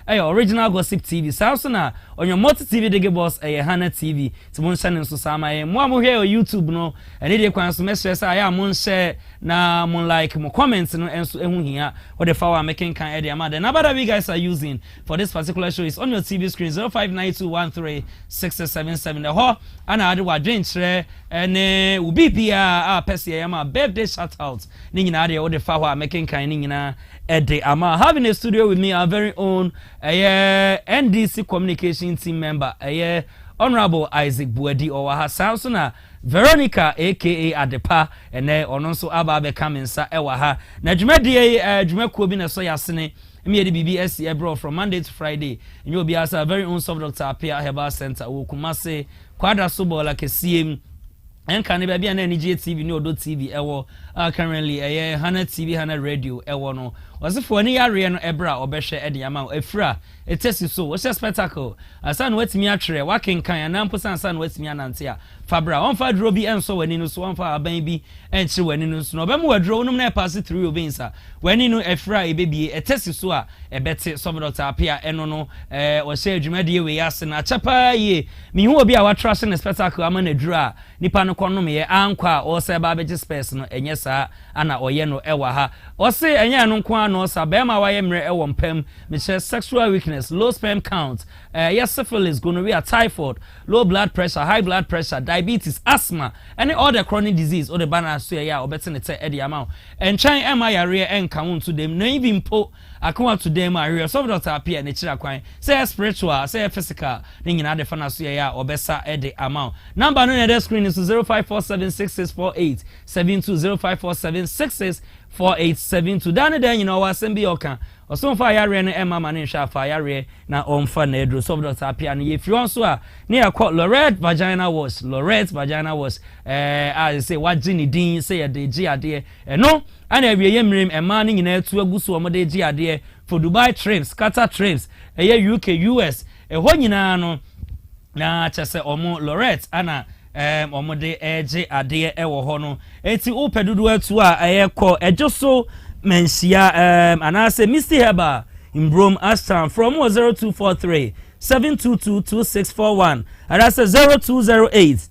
YouTube original gossip TV Samsung on your multi TV de boss Hana TV to mon channel so sama mo here on YouTube no and dey kwan so message say mon share na mon like mo comment no enso ehun hia what the power making kan area ma the number that we guys are using for this particular show is on your TV screen 0592136677 the ho ana ade wa dwen kire ene ubi bia pese ma birthday shout out ni nyina ade what the power making kan ni nyina ede ama having a studio with me our very own NDC communication team member Honorable Isaac Buedi Owaha Samsung Veronica aka Adepa ene ono so aba be kamensa ewaha na dwumadi dwumakuo bi na so yasene me de BBS ebro from Monday to Friday and you be as a very own soft doctor appear Herbal Center wo Kumase kwada so bola kesiem enka ne bia na NG TV ni Odo TV ewo currently Hana TV Hana Radio ewo no wasifo ni yare no ebra obehwe ede ama efra etesi so what's a spectacle asan watimi atwere wakenkan anamposan asan watimi anante a fabra on fa dro bi enso wani no so on fa aban bi enchi wani no so no be mu wadro num na pass through obinsa wani no efra ebebie etesi so a ebete so doctor apia eno no o se adwumade we yase na chapa ye mi hu obi a watrase na spectacle ama na dru a nipa no konom ye ankwa o se ba beje space no enye sa ana oye no ewa ha o se enye no nko no sa be ma waye mre ewo mpam me sexual weakness, low sperm count, yes, syphilis, gonorrhea, typhoid, low blood pressure, high blood pressure, diabetes, asthma, any other chronic disease or the banner so yeah, or better than Eddie amount. And trying MI and come to them, no even po akwa to them area so doctor appear na chira kwan say spiritual say physical ning na de fana so ya obesa Eddie amount. Number no the screen is 0547664872 0547664872 dan den you know wasem bi oka oso fa yare no emma mane hwa fa yare na omfa na edro so doctor appear na if you want so a na yakọ Lorette vagina wash I say what Ginny Dean say de gi ade no ana awie yemrem emma ne nyina atu agusu omode gi ade for Dubai trips Qatar trips UK US ho nyina no na chese omo Lorette ana omode gi ade ewo ho no enti opedudu atu a eyekọ ejoso mensia anase Mr. Heba in Brom Ashton from 0243 7222641 and that's 0208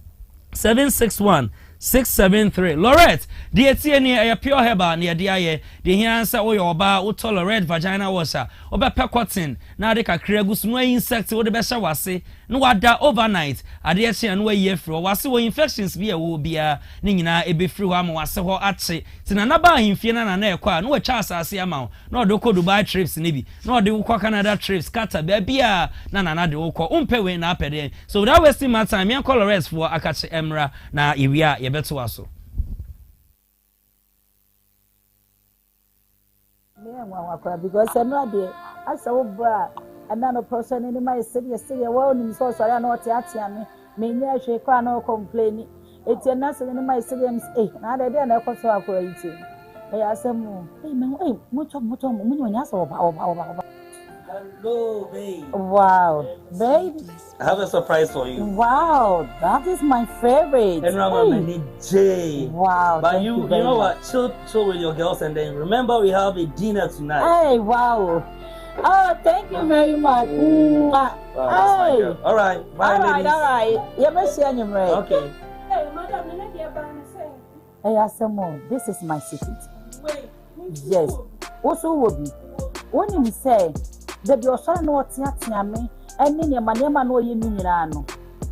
761 673 Lorette the TNA pure Heba near the the answer or your bar or tolerate vagina washer or by cotton now they can create no insects or the best wase no wada overnight at the and way year for was infections be a will be a nina a be free one was so ache tinanaba him fiana na na kwa no chance as amount no do ko Dubai trips nibi no de ko Canada trips Qatar baby a na de ko umpe we na apede so without wasting my time me call rest for akache emra na iwia ye beto aso because emra de asa wo bra another person in my city well ni so so ya no tiatia me nya hwe kwa na complain eti na se ni my city na de na ko so akọ iti asemu me mucho munyo nya so oba hello babe. Wow babe, I have a surprise for you. Wow, that is my favorite. And Ramamani J. Wow, but you know what, chill with your girls and then remember we have a dinner tonight. Hey, wow. Oh, thank you very much. Hey. All right, bye, ladies. All right. You must share your right. Okay. Hey, madam, hey, Asamo, this is my secret. Wait. Yes. Also, will be. When you say that your son no tiatia me, and then your manema no ye minano.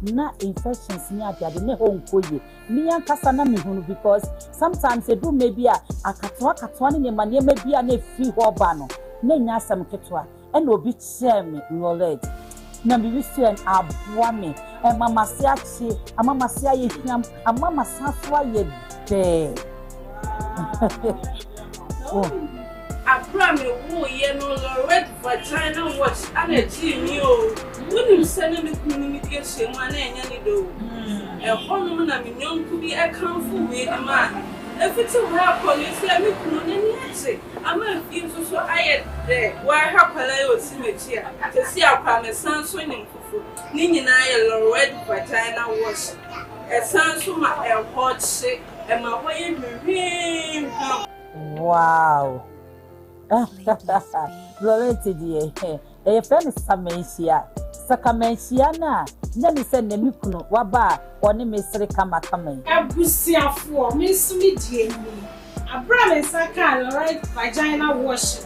Na infections near the ne home koye. Me and Kasana Mihunu because sometimes they do maybe a katwa in your mania maybe a free wabano. Nenya some ketwa and will be shame Lorette. Nambi we see an abwame and Mama Siachi, a Mama Sia Yam, a Mama Safwa ye there. I promise you, no Lorette vagina wash and a Jimmy. Wouldn't send me communication one any do. A hormone and young could be a comfort with a man. If it's a well police, let me put on any answer. I'm a few so I had there. Why have Paleo cemetery to see our promise son swimming for food. Nini and I Lorette vagina wash. A son so my hot shake and my way in Wow. Lorette, dear, e friend Samensia Sakamensia na nyame se na mi kunu waba oni mesere kama kama abusiafo me sumi die ni abra me saka right vagina wash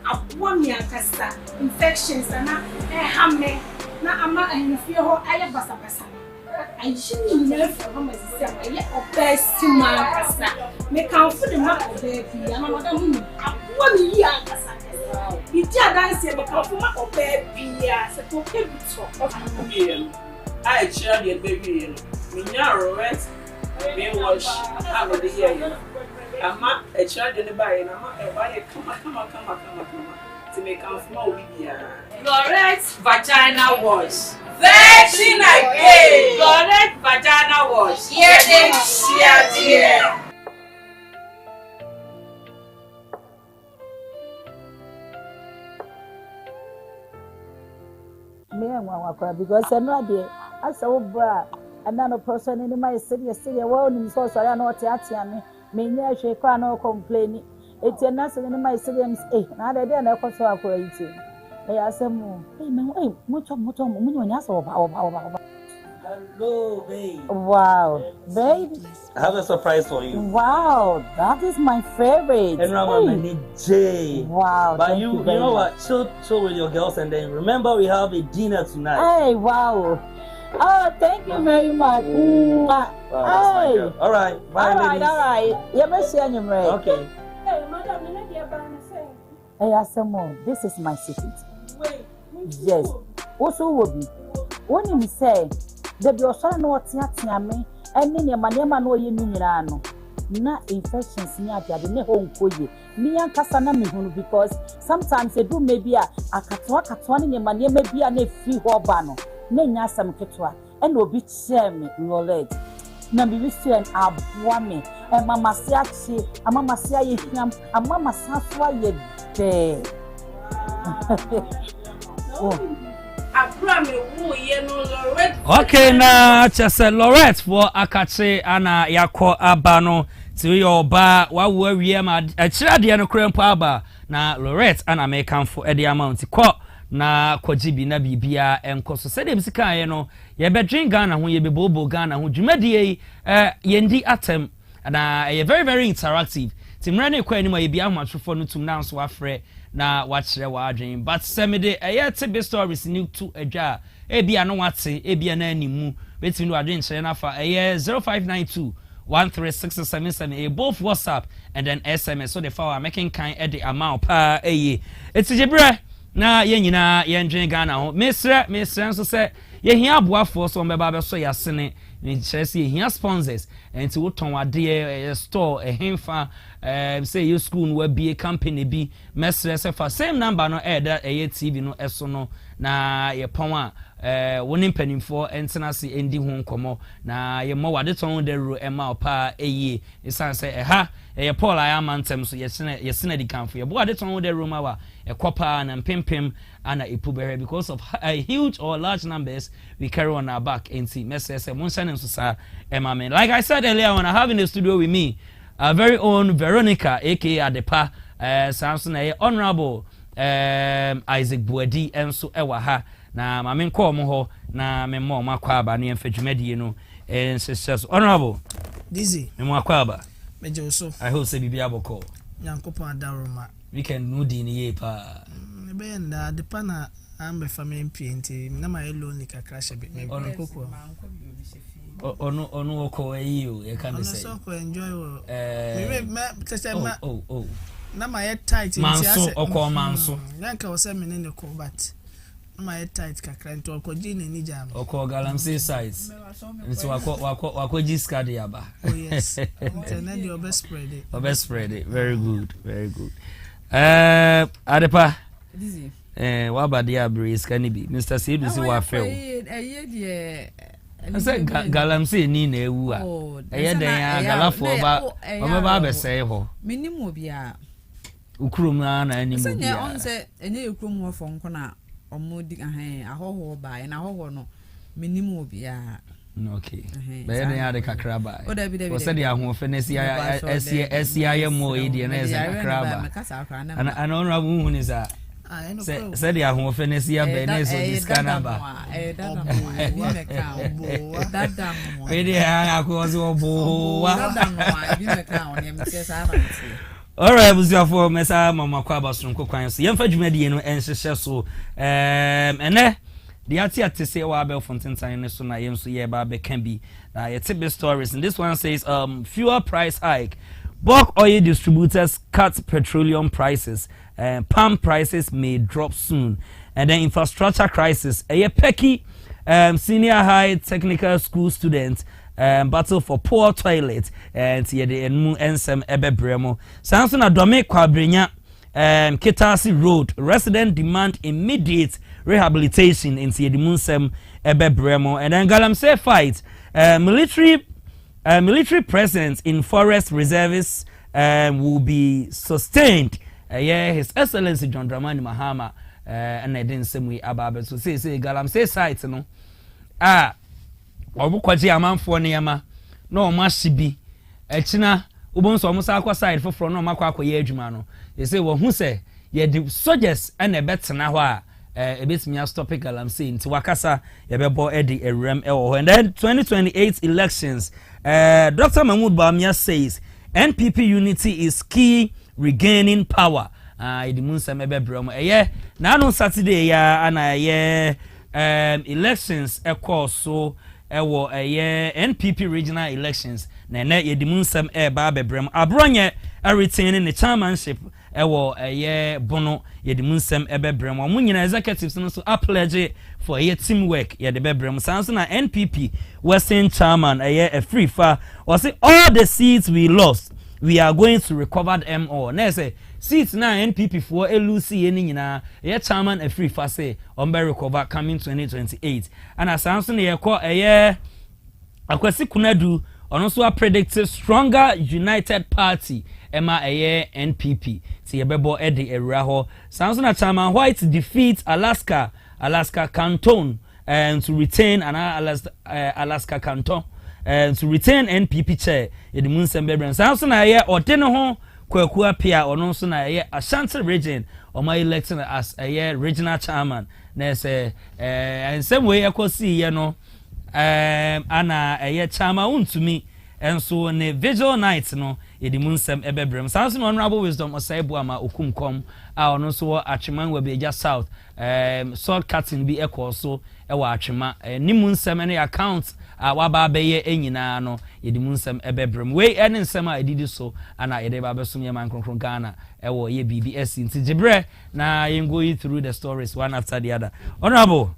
aboa mi akasa infections na hame na ama ahemfie ho aye basabasa ayini na for ma sisi aye obesima akasa me kan fu de ma obebi ana madam mu aboa mi yi akasa iti adanse me kan fu ma obebi ya se to kebuto I cheer the baby. Minya rest, be wash, I will hear. Ama a child in the buy, and a buy come to make out small media. Lorette vagina wash. Virgin again. Lorette vagina wash. Yeah. Me and one because I know there. I saw bra another person in my city well in so sorry no tiatia me nya hwe kwa no complain eti na se in my city na dey na ko so akwa iti e asemu mucho munyo nya so oba. Hello, babe. Wow, babe. I have a surprise for you. Wow, that is my favorite. And my name Jay. Wow, but you know what? Chill with your girls, and then remember we have a dinner tonight. Hey, wow. Oh, thank you very much. Hey. All right, bye, ladies. All right. You must share your right. Okay. hey madam me dey ban say Hey, Asamo, this is my secret. wait Yes. Also, will be when you say that your son no tiatia me, and then your manema no ye minirano. Na infections near the ne home koye. Me and Cassana Mihunu because sometimes they do maybe a catwan in your money, maybe a free warbano. Nenya some ketwa, and will be share me, your leg. Nambi wisu and abuame, and Mama Siachi, and Mama Sia Yam, and Mama Safwa ye de. Abra me wo ye no Lorette. Okay, na chese Lorette for akache ana yakọ abano ti yo ba wa wo awie ma akira de no krempo aba na Lorette ana mekan for e de amount ko na kwajibi na bibia enkoso se dem sika ye no ye be drink Ghana ho ye be bobo Ghana ho dwumadie yendi atem na ye very very interactive timra ne kwa ani ma ye bia ahmatofo no tum na so afre na wachire wa adwen but semede eye tebe stories new to adwa e bia no wate e bia na animu betimi no adwen chire na fa eye 0592 13677 both WhatsApp and then SMS so the file making kind at the amount pa eye it's jebre na ye nyina ye ndwen Ghana ho mesre so say ye hia aboafo so mbeba be so yasene ni chese ye hia sponsors enti woton ade store hemfa say your school no be a company bi mesre say for same number no that TV no eso no na ye pon a wonim panimfo entena se endi ho nkomo na ye mo wade ton de ro ema opa eye isan say ha ye Paul ayamantem so ye sene di kanfo ye bo wade ton de ro ma wa e kopa na mpempem ana epubere because of a huge or large numbers we carry on our back and see mesre say monsanem so sa ema like I said earlier when I have in the studio with me our very own Veronica aka Adepa Samson honorable Isaac Buadi enso ewa ha na ma men ko mo ho na me mo makwa aba ne mfadwumadie no sisters honorable Dizzi me mo akwa aba meje so I hope say bibia boko Nyankopon adaroma we can no di ni ye pa be na Adepa na ambe family mpnt na ma lonely kakra shebe me koko onu oko eyi o e kan say so ko enjoy me tese ma na ma tight manso oko manso yanka o se me ne ko but na ma tight kakra nto ko ji ne ni jam oko galamsey size nti wako ji skadi aba oh yes internet the over spread it very good Adepa Dizzi wa badia breeze kan bi Mr. Sedu si wa fel I said galamsey ni na ewu a eye den ya galafo ba o ba be say ho minim obia ukrum na animu bia se on se enye ukrum ho fon ko na omodi ahoho ba na ahoho no minim obia okay be den ya de kakra ba o se de ahofe na esi aye mo e de na ese kakra ba ana honorable hu ni za said the ahun fenesi ya be so this kanaba we all right, was your for Mesa Mama Kwabas from Kokwan. So, Yamfa Jumedi no enhyehyɛ so. Ene the ati to say wa Abel Fontaine so na yem so ye ba be can be. Na yet be stories. And this one says fuel price hike. Bulk oil distributors cut petroleum prices. Palm prices may drop soon. And then infrastructure crisis. A pecky senior high technical school students battle for poor toilet and the enmu ensem ebebremo. Samson Adome Kwabrenya Kitasi Road resident demand immediate rehabilitation in the munsem ebebremo. And then Galamsey fight military presence in forest reserves will be sustained. His Excellency John Dramani Mahama and I didn't say we about so say Galamsey site no obukwaji amanfo niyama na o mashibi echina ubonso omusa akwa side foforo na o makwa akoye adwuma no they say wo hu say ye the soldiers and e betena ho a ebetimi stop Galamsey nti wakasa ye bebo edi erem ewo and then 2028 elections Dr. Mahmoud Bamia says NPP unity is key regaining power idimunsa mebebrem na no Saturday ya ana elections so ewo NPP regional elections na yedimunsam ba bebrem abronye retaining the chairmanship ewo bono yedimunsam bebrem omunyina executives no so pledge for teamwork bebrem sanso na NPP Western chairman a free fa was say all the seats we lost we are going to recover them all. Na say seats na NPP for LUC any nyina ye chairman a free fa say on be recover coming 2028 and as Samson ye call akwasi kunadu ono so a predicted stronger united party ema NPP ti ye bebo edi ewra ho. Samson na chairman White defeat Alaska Canton and to retain Alaska Canton and to retain NPP chair in the Munsem Bebren. Samson aye or ho kwaku apia or no so na aye Ashanti region or my election as a regional chairman. Na say and same way I could see ana aye chairman to me and so ne visual night no in the Munsem Ebebrem. Samson honorable wisdom osaibu ama okumkom a no so achiman we be just south sword cutting be equal so ewa achima ni Munsem any account waba beye enyina no yedimunsem ebebrem we ene nsem a edidi so ana yede ba besum ye man kronkron Ghana ewo ye BBS nti gibre na you go through the stories one after the other. Honorable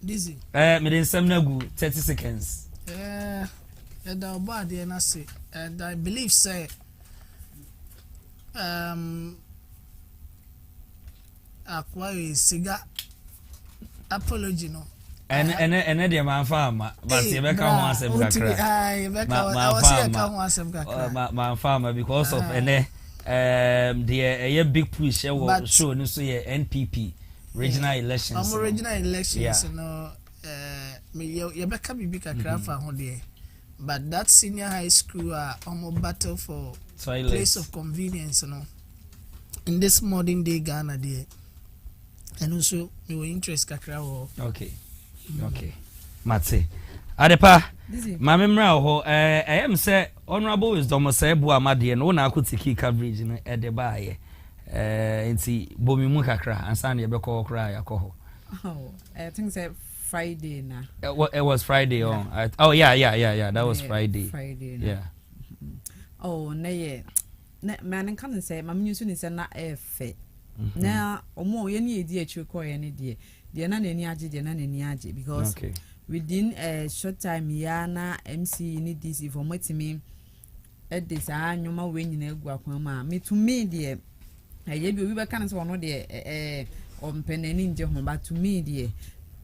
Dizzi me den nsem na gu 30 seconds and about the na say and I believe say acquire cigar apology no and the man farmer, but the Becca wants a man farmer because of the big push show no so NPP regional elections. Regional elections, no, you become a big craft on there. But that senior high school are almost battle for place of convenience, you know, in this modern day Ghana there. And also, we were interested. Okay. Okay. Matse. Adepa. My memory ho I am say honorable wisdom say bu amade no na akutiki coverage no e de ba ye. Nti bomi mu kakra ansa na ye be call kra yakoho. Oh, I think say Friday na. It was Friday on. Yeah. That was Friday. Friday. Yeah. Oh, na ye. Na man kan say mam nyu ni say na e fe. Na omo ye ni edi achi ko ye ni de. De na nani age because within a short time ya na MC ni Dizzi for metimi e de sa nyoma we nyina egu akwan ma me to me de ye bi obi be kan say ono de ompenani nje ho ba to me de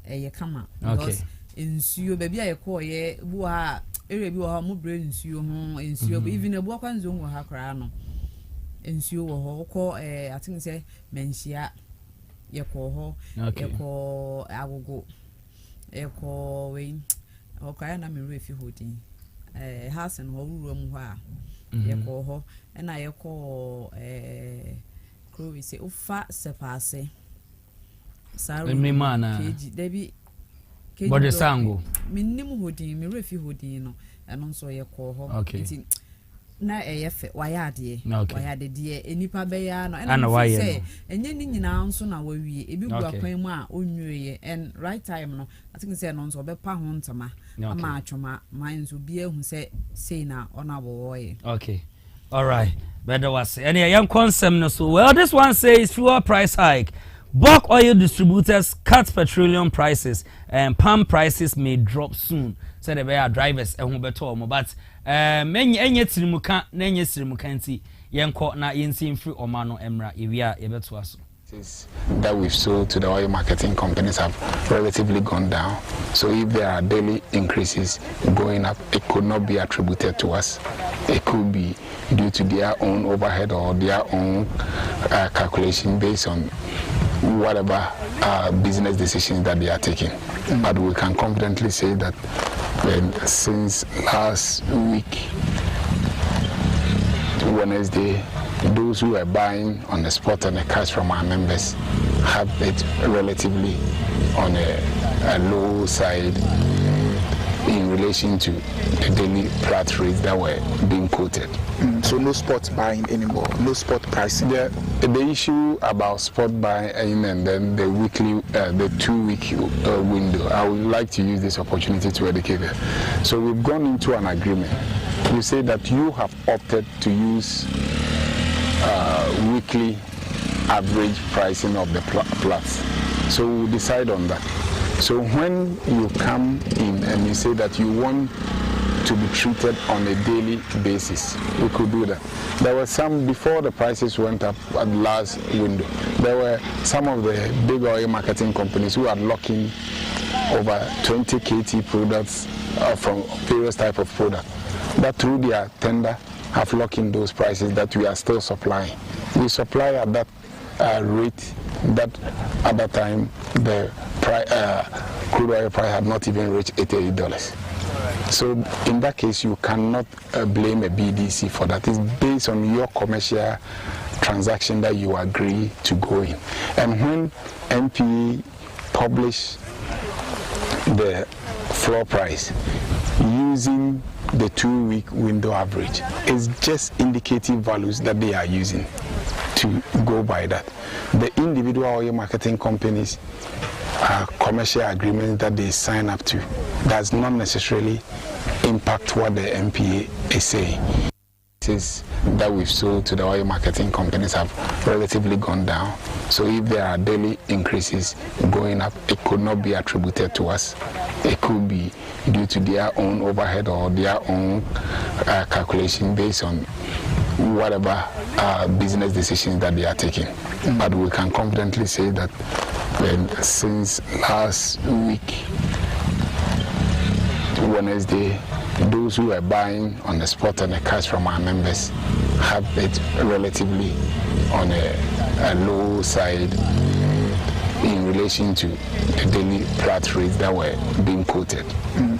ye kama because ensuo ba bia ye ko ye bu ha area bi wo ha mo bre ensuo ho ensuo even ebu akwan zo ho ha kra no ensuo wo ho ko I think say menhia yeko yeko agogo yeko we okaya na me refi hodin house and ho room ho a yeko ho na yeko crow we say ofa sepase Sorry. Me mana. KG Debbie. Body sango. Minimum holding, me refi holding no, and also your call. Okay. Na eyefe wayade wayade de enipa be ya no and why say enye ni nyina nso na wawie ebi gu akwan mu a onwuye and right time no I think say no nso be pa ho ntama ama atwoma man nso bi ehu say na ona boye. Okay, all right, better was any young concept no. So well, this one says fuel price hike, bulk oil distributors cut petroleum prices and palm prices may drop soon. Said the bear drivers and who better but many enye tirimuka na enye tirimuka nti yenko na yensi free omano emra ewia ebeto aso. That we've sold to the oil marketing companies have relatively gone down. So if there are daily increases going up, it could not be attributed to us. It could be due to their own overhead or their own calculation based on whatever business decisions that they are taking. But we can confidently say that since last week, Wednesday, those who are buying on the spot and the cash from our members have it relatively on a low side in relation to the daily flat rates that were being quoted. So no spot buying anymore, no spot pricing. The issue about spot buying and then the weekly, the 2-week window, I would like to use this opportunity to educate them. So we've gone into an agreement. You say that you have opted to use weekly average pricing of the flats. So we'll decide on that. So when you come in and you say that you want to be treated on a daily basis, we could do that. There were some, before the prices went up at the last window, there were some of the big oil marketing companies who are locking over 20 KT products from various types of products that through their tender have locked in those prices that we are still supplying. We supply at that rate that at that time the crude oil price had not even reached $88. So in that case, you cannot blame a BDC for that. It's based on your commercial transaction that you agree to go in. And when MPE publish the floor price using the 2-week window average, it's just indicative values that they are using to go by that. The individual oil marketing companies commercial agreements that they sign up to does not necessarily impact what the MPA is saying. Is that we've sold to the oil marketing companies have relatively gone down. So if there are daily increases going up, it could not be attributed to us. It could be due to their own overhead or their own calculation based on whatever business decisions that they are taking. But we can confidently say that since last week, Wednesday, those who are buying on the spot and the cash from our members have it relatively on a low side in relation to the daily flat rates that were being quoted.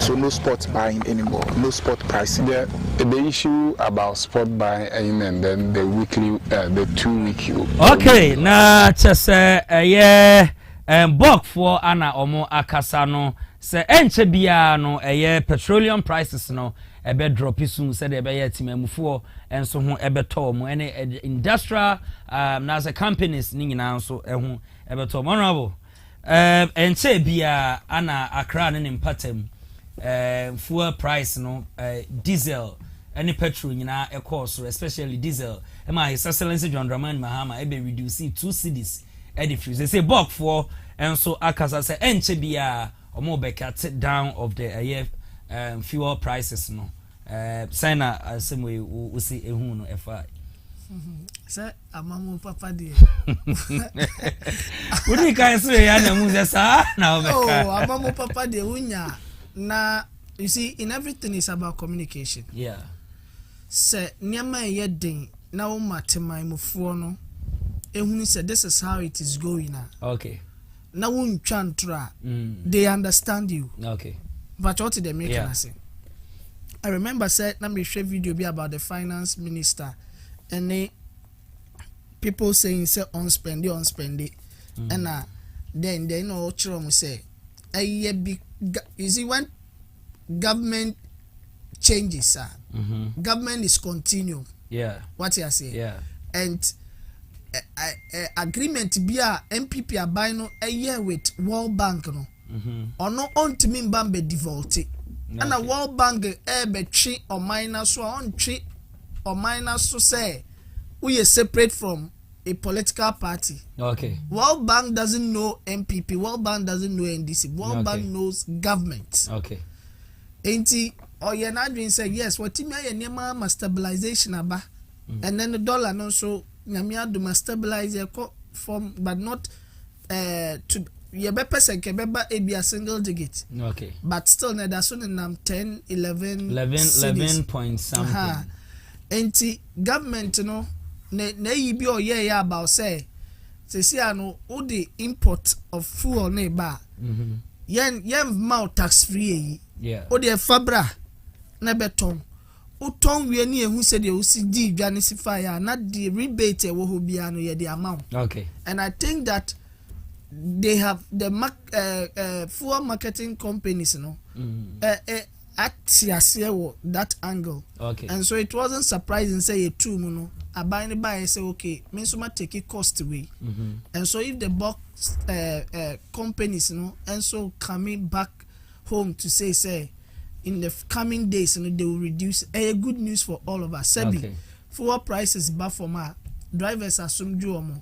So no spot buying anymore, no spot pricing. The issue about spot buying and then the weekly, the 2-week. Okay, na just bulk for ana omo akasano se enche bia no petroleum prices no ebe drop soon said ebe yetimamufo enso ho ebe to mo ene industrial na as companies ni nyina nso eho ebe to honorable enche bia ana akra ne mpatam fuel price no diesel any petrol nyina e cost especially diesel e ma his excellency John Dramani Mahama ebe reduce 2 cedis edifuse they say bulk for and so akasa say enche bia omo be cut down of the fuel prices no sign same way we see ehun no efa say amamu papa de we can say ya na mu say na obeka oh amamu papa de unya na you see in everything is about communication. Yeah, say niama ye den na wo mateman mufuo no ehunu say this is how it is going now. Okay, na won twantra they understand you. Okay, but what they make can say I remember said na me share video be about the finance minister and they people saying say on spend it and then they know chrom say you see when government changes government is continuum. Yeah. What you say? Yeah. And agreement be a MPP a buy no a year with World Bank no. Or no on to me bambe default. And a World Bank be tree or minus so on tree or minus so say we are separate from a political party. Okay. World Bank doesn't know MPP. World Bank doesn't know NDC. World Bank knows government. Okay. Ain't or you're not doing say yes. What you may nema stabilization aba, and then the dollar no so namia do must stabilize your form, but not to your person can be a single digit. Okay. But still, that's only 10, 11 point something. Ain't government no. Ne yi bi oye about say see ano all the import of fuel ne ba yen mouth tax free yeah o de fabra na beton o ton we ni ehu se de o si di dwa ne si fire na the rebate e wo ho bia no ye the amount. Okay. And I think that they have the fuel marketing companies no at that angle. Okay. And so it wasn't surprising say a two no I buy the buy say okay me so much take it cost away. And so if the box companies and so coming back home to say in the coming days they will reduce good news for all of us. Sebi fuel prices back for my drivers assume juomo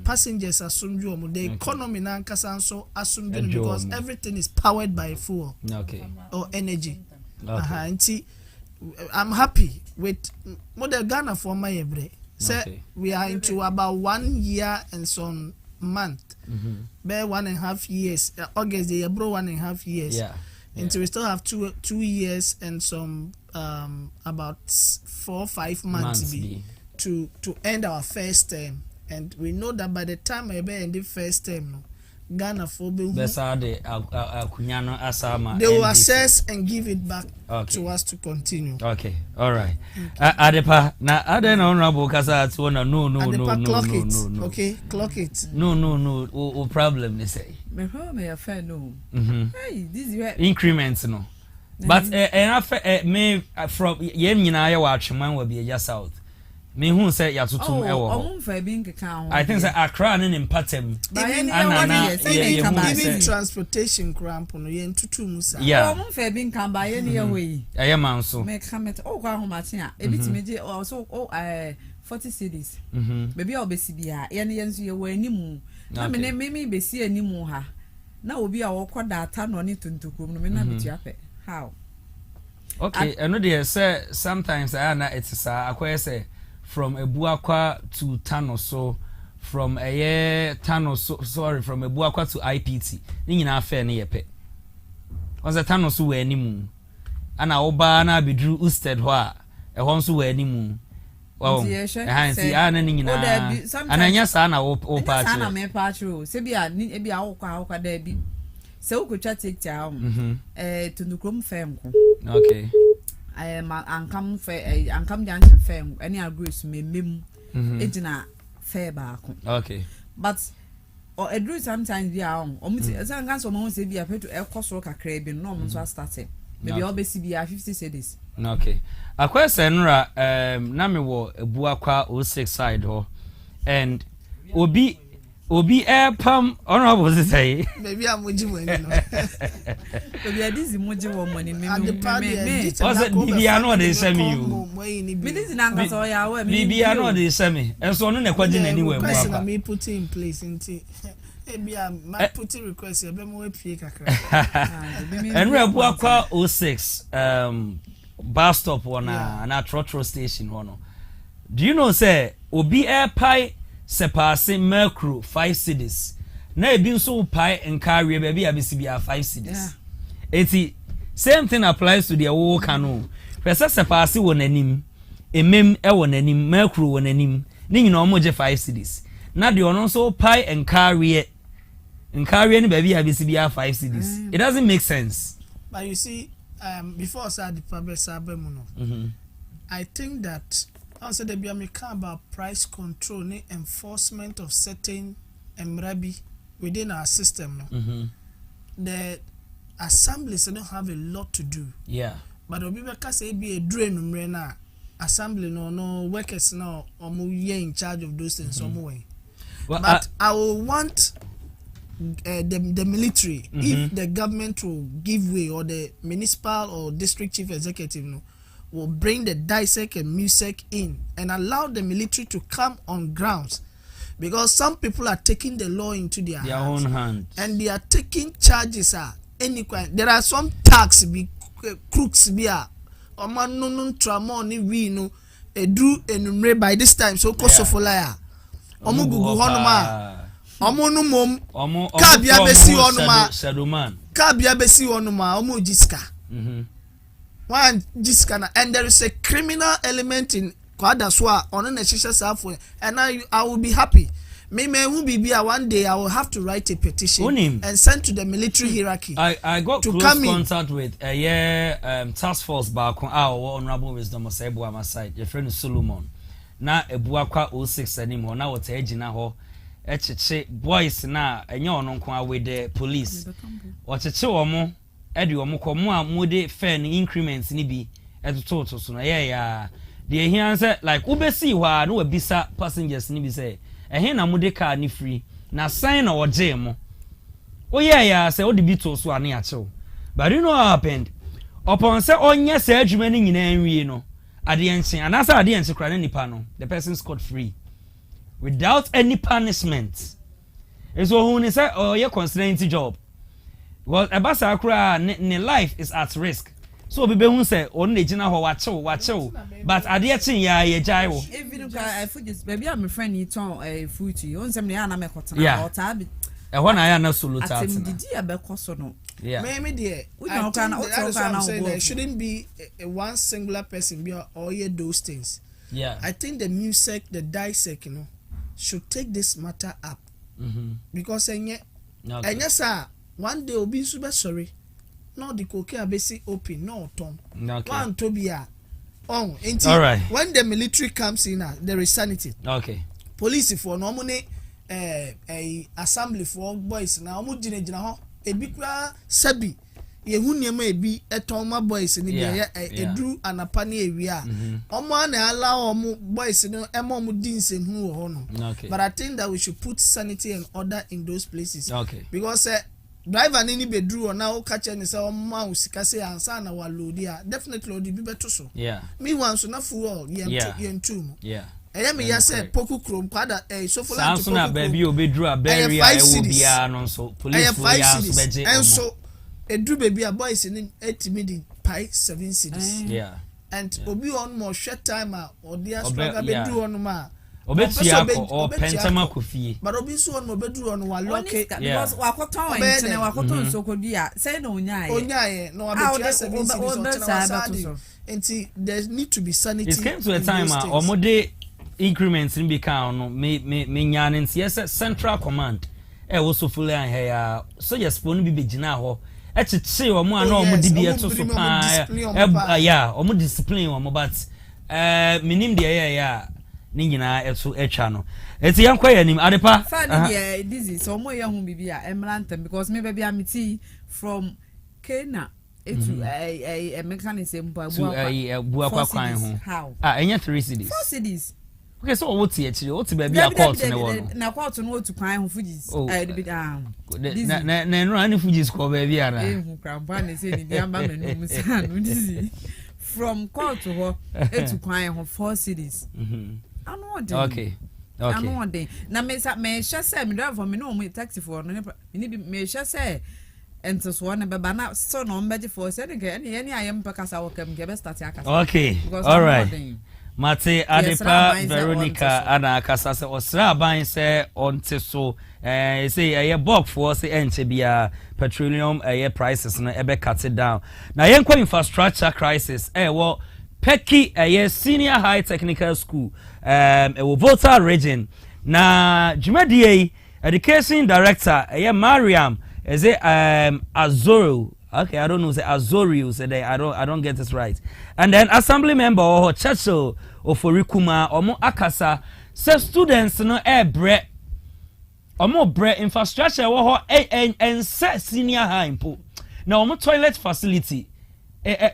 passengers assume juomo the economy na nkasa so assume because everything is powered by fuel or energy. I'm happy with model Ghana for my every. Say we are into about 1 year and some month. Bare 1.5 years. August they bro 1.5 years. Yeah. Until we still have 2 years and some about 4 or 5 months to end our first term. And we know that by the time I end the first term Ghana for they will assess and give it back to us to continue. Okay, all right. Adepa, na ade na honorable kasa to no. Okay, clock it. No. O problem they say. Me affair no. Hey, this is increments no. But me from yem nyina ya wa atweman wa bi ya south. Me who say ya tutum e wo. I think say Accra ne Mpatem. Even transportation cramp no yen tutum sa. Yeah. Fa bin kan ba ye ne we. Aye man so. Me kamet kwa ho maten a ebitimeje so 40 cities. Baby obesi bia ye ne yenso ye wa animu. Na me besi animu ha. Na obi a wo kwada ata no ne tuntukum no me na bitu ape. How? Okay, and they say sometimes it's akwese say from Ebuakwa to Tano, so from a year Tano, from Ebuakwa to IPT. Ni nyina fair ne yepe. Once Tano so we animu. Ana oba na bidru usted ho a ho so we animu. Oh. Hansi ana ni nyina. Ananya sa na o patch. Ana me patch o. Se bia ni e bia akwa da bi. Se ukotwa take ta tunukrom fam ko. Okay. I am ankam junction fam any agrees me ejina fair back. Okay. But or a drew sometimes we are on some cancer mo say be a to e coso kakra bi no mo so starting. Maybe all be 50 cedis. Okay. Akwese nra na me wo Ebuakwa 06 side ho and obi pam honorable say maybe I'm with you no maybe Dizzi moji wo money me was it bibia no dey say me you me Dizzi na nka so ya wa me bibia no dey say me enso no na kwaji na ni we question na me put in place nti ebia my put request e be mo apie kakra enra Ebuakwa 06 bus stop na trotro station no. Do you know say obi pie sepase mercury 5 cities na ebi nso pai enkawe baby abisibia 5 cities eti same thing applies to the wo kanu pesa sepase won anim emem e won anim mercury won anim ni nyina omoje 5 cities na de ono nso pai enkawe ni baby abisibia 5 cities it doesn't make sense. But you see before I the professor bemuno I think that also they be about price control, enforcement of certain emrabi within our system, the assemblies don't have a lot to do. Yeah. But Obibeka say be a drain na assembly no workers now in charge of those things some way. Well, but I will want the military if the government will give way or the municipal or district chief executive will bring the DISEC and MUSEC in and allow the military to come on grounds, because some people are taking the law into their own hands and they are taking charges any kind. There are some tax be crooks be no trauma ni we no edu enumre by this time so koso folaya omo gugu honoma omo no mom ka bia besi honoma omo jiska one jiska na, and there is a criminal element in kwada so on na shisha safo, and I will be happy. Me who be one day I will have to write a petition and send to the military hierarchy. I got to close contact with a task force back on our honorable wisdom say Ebu my side. Your friend Solomon. Na Ebu kwa 06 anymore. Na what ejina ho. Echeche boys na enye ono kwa with the police. Wacheche omo edi omo kwa mo a mode fair ni increments ni bi etoto so na yeah. The here say like ubesi wa no bisa passengers ni bi say na mude car ni free na sign na oje mo yeah say odi bito so ane achew. But you know what happened upon say onye say adwuma ni nyina anwie no ade enche anasa ade enche kra na nipa no the person scot free without any punishment. It's who ni say you considering job because ebasa kra ne life is at risk. So be who say on the jina ho wachew but ade chin ya ye jai wo even I food just baby am friend ni ton food to you on some na na mekotena or ta be na ya na soluta atem didi abekoso no yeah me there there shouldn't be a one singular person be all those things. Yeah, I think the music, the DISEC, should take this matter up because enye sir one day obi super sorry. No, the cocaine basic open, no Tom. One Tobia. Oh, all right. When the military comes in, there is sanity. Okay. Police for normally a assembly for boys now. Mujina a big sabi. Ye who may be a Toma boys in a drew and a panny area. Oman allow boys in a momudins and who honor. But I think that we should put sanity and order in those places. Okay. Because driver any bedru or now catch any say mouse kase ansa na wa load ya definitely load be better so. Yeah. Me once na full yen two. Yeah. Me ya say poku krom kwada so for like to na baby obedru a barrier e will be no so police for ya so beje. And so edru baby a boys in 8 minutes pi 7 cities. Yeah. And obi on more short time or dia struggle bedru on ma. Obetia or pentama kofie but obi so on obedu on wa lock because wakoton ntene wakoton so kodua say no onyaye no abetia 7 cities until there need to be sanity. It came to a time omode increments in become no me nyane yes central command also fully an here so yes phone bi begina ho echiche omo ana omo di bi eto so pa yeah omo discipline omo but minim de yeah ni nyina eto etwa no eti yankwa yanim adepa fa ni Dizzi so mo ya hu bibia emrantem because me baby amiti from Kenya etu a mechanism bua kwa kwan ho enya 3 cities 4 cities. Okay, so what tie chire what baby a court ne wo no na court no otu kwan ho fujis na no ani fujis ko baby ara hu krampa ne se ni dia ba menu sa no Dizzi from court ho etu kwan ho 4 cities. Okay. Na me sha say me drive for me no me taxi for no me me sha say ento so na beba na so no mbeje for say any ayem pakasa wo kem ge be start akasa. Okay. All right. Mate Adepa Veronica ana akasa se osra ban se onte so say a bulk for say enche bia petroleum prices no ebe cut it down. Na yenkwa infrastructure crisis wo Peki senior high technical school Volta region na Jumadi education director Mariam is it Azoro. Okay, I don't know say Azorio say I don't get this right. And then assembly member or Churchill Oforikuma Omo Akasa say students no bre omo bre infrastructure wo ho en set senior high mpo na omo toilet facility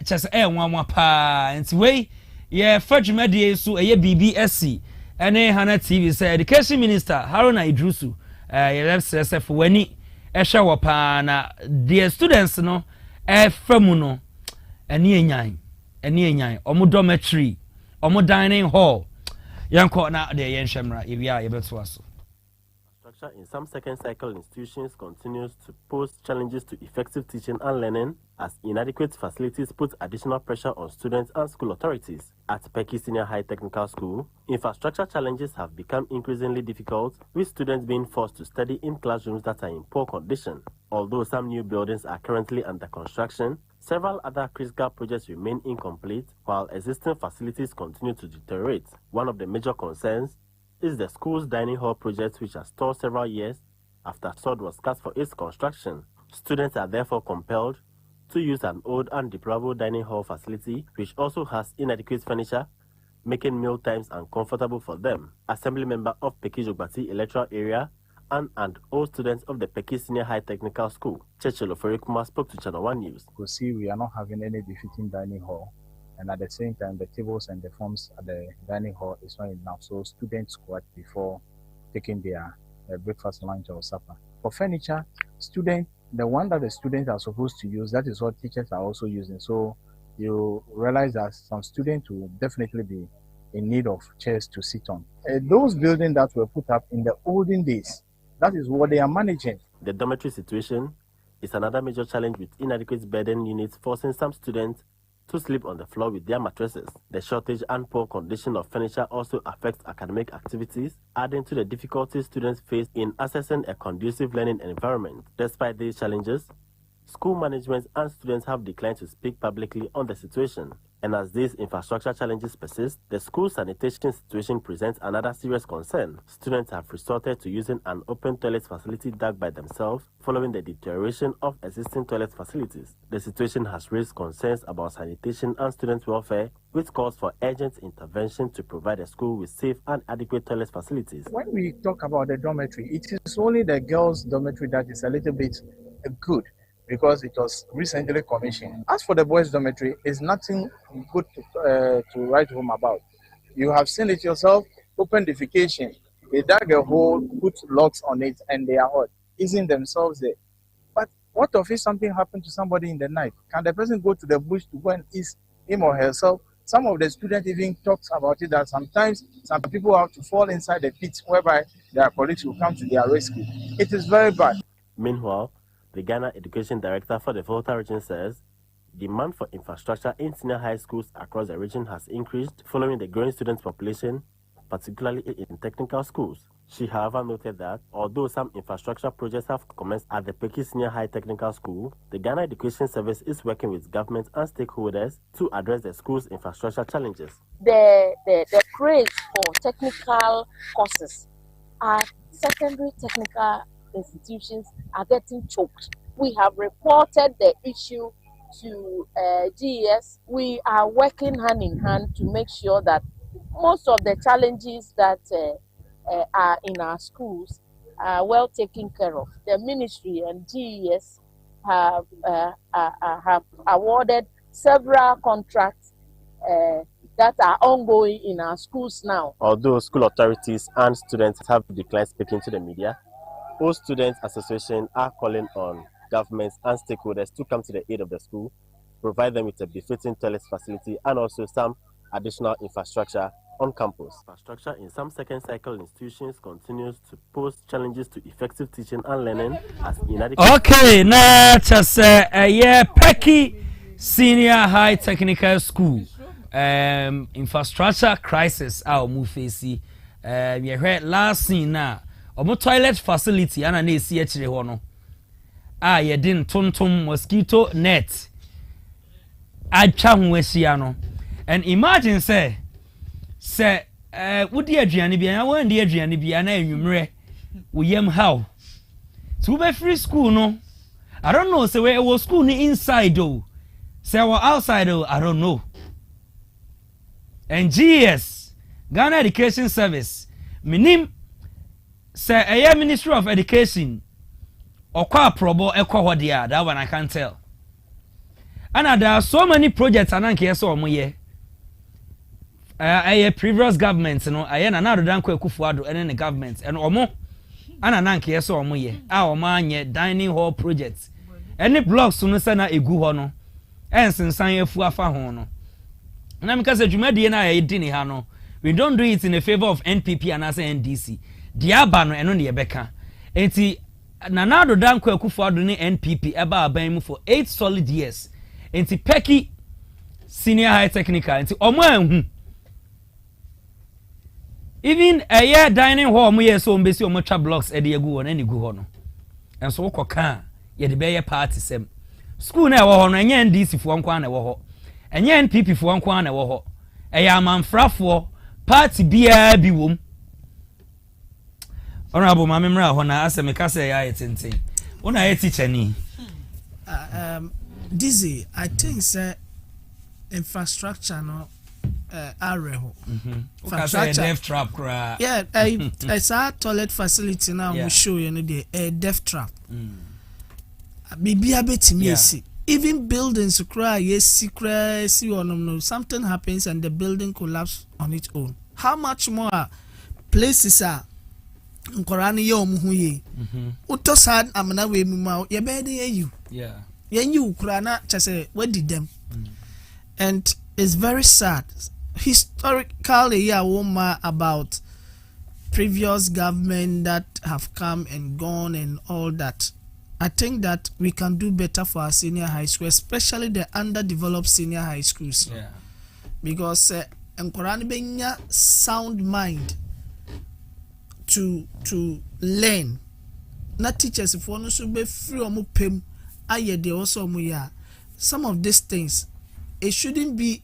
chese nwanwa pa nti we ye fadwumade so eye BBSC ene Hana TV say education minister Haruna Idrusu ye left for wani ehwe wo pa na the students no framu no ene enyan omo dormitory omo dining hall yanko na de yen hwemra ewia ye beto aso. In some second cycle institutions continues to pose challenges to effective teaching and learning as inadequate facilities put additional pressure on students and school authorities. At Peki Senior High Technical School, infrastructure challenges have become increasingly difficult, with students being forced to study in classrooms that are in poor condition. Although some new buildings are currently under construction, several other critical projects remain incomplete while existing facilities continue to deteriorate. One of the major concerns is the school's dining hall project, which has stalled several years after sod was cast for its construction. Students are therefore compelled to use an old and deplorable dining hall facility, which also has inadequate furniture, making meal times uncomfortable for them. Assembly member of Peki Jogbati electoral area and all students of the Peki Senior High Technical School, Chechelo Ferikuma, spoke to Channel 1 News. You see, we are not having any befitting dining hall. And at the same time, the tables and the forms at the dining hall is not enough. So students squat before taking their breakfast, lunch, or supper. For furniture, the one that the students are supposed to use, that is what teachers are also using. So you realize that some students will definitely be in need of chairs to sit on. Those buildings that were put up in the olden days, that is what they are managing. The dormitory situation is another major challenge, with inadequate bedding units forcing some students to sleep on the floor with their mattresses. The shortage and poor condition of furniture also affects academic activities, adding to the difficulties students face in accessing a conducive learning environment. Despite these challenges, school management and students have declined to speak publicly on the situation. And as these infrastructure challenges persist, the school sanitation situation presents another serious concern. Students have resorted to using an open toilet facility dug by themselves following the deterioration of existing toilet facilities. The situation has raised concerns about sanitation and student welfare, which calls for urgent intervention to provide a school with safe and adequate toilet facilities. When we talk about the dormitory, it is only the girls' dormitory that is a little bit good, because it was recently commissioned. As for the boys' dormitory, it's nothing good to write home about. You have seen it yourself, open defecation. They dug a hole, put locks on it, and they are hot, easing themselves there. But what if something happened to somebody in the night? Can the person go to the bush to go and ease him or herself? Some of the students even talks about it, that sometimes some people have to fall inside the pit whereby their colleagues will come to their rescue. It is very bad. Meanwhile, the Ghana Education Director for the Volta region says demand for infrastructure in senior high schools across the region has increased following the growing student population, particularly in technical schools. She, however, noted that although some infrastructure projects have commenced at the Peki Senior High Technical School, the Ghana Education Service is working with government and stakeholders to address the school's infrastructure challenges. The craze for technical courses at secondary technical institutions are getting choked. We have reported the issue to GES. We are working hand in hand to make sure that most of the challenges that are in our schools are well taken care of. The ministry and GES have awarded several contracts that are ongoing in our schools now. Although school authorities and students have declined speaking to the media, all students' associations are calling on governments and stakeholders to come to the aid of the school, provide them with a befitting toilet facility and also some additional infrastructure on campus. Infrastructure in some second cycle institutions continues to pose challenges to effective teaching and learning as inadequate. Okay, now just Peki Senior High Technical School infrastructure crisis our move facing. We heard last scene now. Omo toilet facility ana na esi akire ho no ye din tontom mosquito net atwa ho asia no, and imagine say wodi aduane bia na wan di aduane bia na enwumre wo yam how to be free school no. I don't know say we was school ni inside though, say we outside though, I don't know. And GS Ghana Education Service minim say a Ministry of Education or probo ekɔ hɔ that one I can tell. And there are so many projects and anke so omo ye. Previous governments, you know, another dan kwa Kufuado and the government and omo ana nanke so omo ye. Omo anye dining hall projects. Any blocks no say na egu hɔ no. Ensensan afu afa ho no. Na me ka say dwumadi na edi ni ha no. We don't do it in the favor of NPP and as NDC. Diaba no eno ne yebeka. Enti Nanado Danko Kufuado ni NPP eba aban mu for 8 solid years. Enti Peki senior high technical enti omo anhu. Even a year dining hall omo ye so mbesi omo twa blocks e de egu ho na ni gu ho no. Enso wokoka ye de be ye party sem. School na e wo ho no enye NDC fo nkwa na e wo ho. Enye NPP fo nkwa na e wo ho. E ya manfrafo party bia bi wom. Honorable Mamimra Hona Asemeka say ya etenten. Una e teacher ni. Dizzi, I think say infrastructure no areho. Infrastructure death trap cra. Yeah, it's a toilet facility now we show you know the death trap. Bibia betimi see. Even buildings cry yes secret see no something happens and the building collapse on its own. How much more places are nkorani ye omuhu ye utosad amana we mu ye be dey you yen you kurana chese we did them and it's very sad historically woma about previous government that have come and gone and all that. I think that we can do better for our senior high school, especially the underdeveloped senior high schools, because nkorani benya sound mind to learn. Not teachers if one should be free or more pay aye de also muya. Some of these things it should be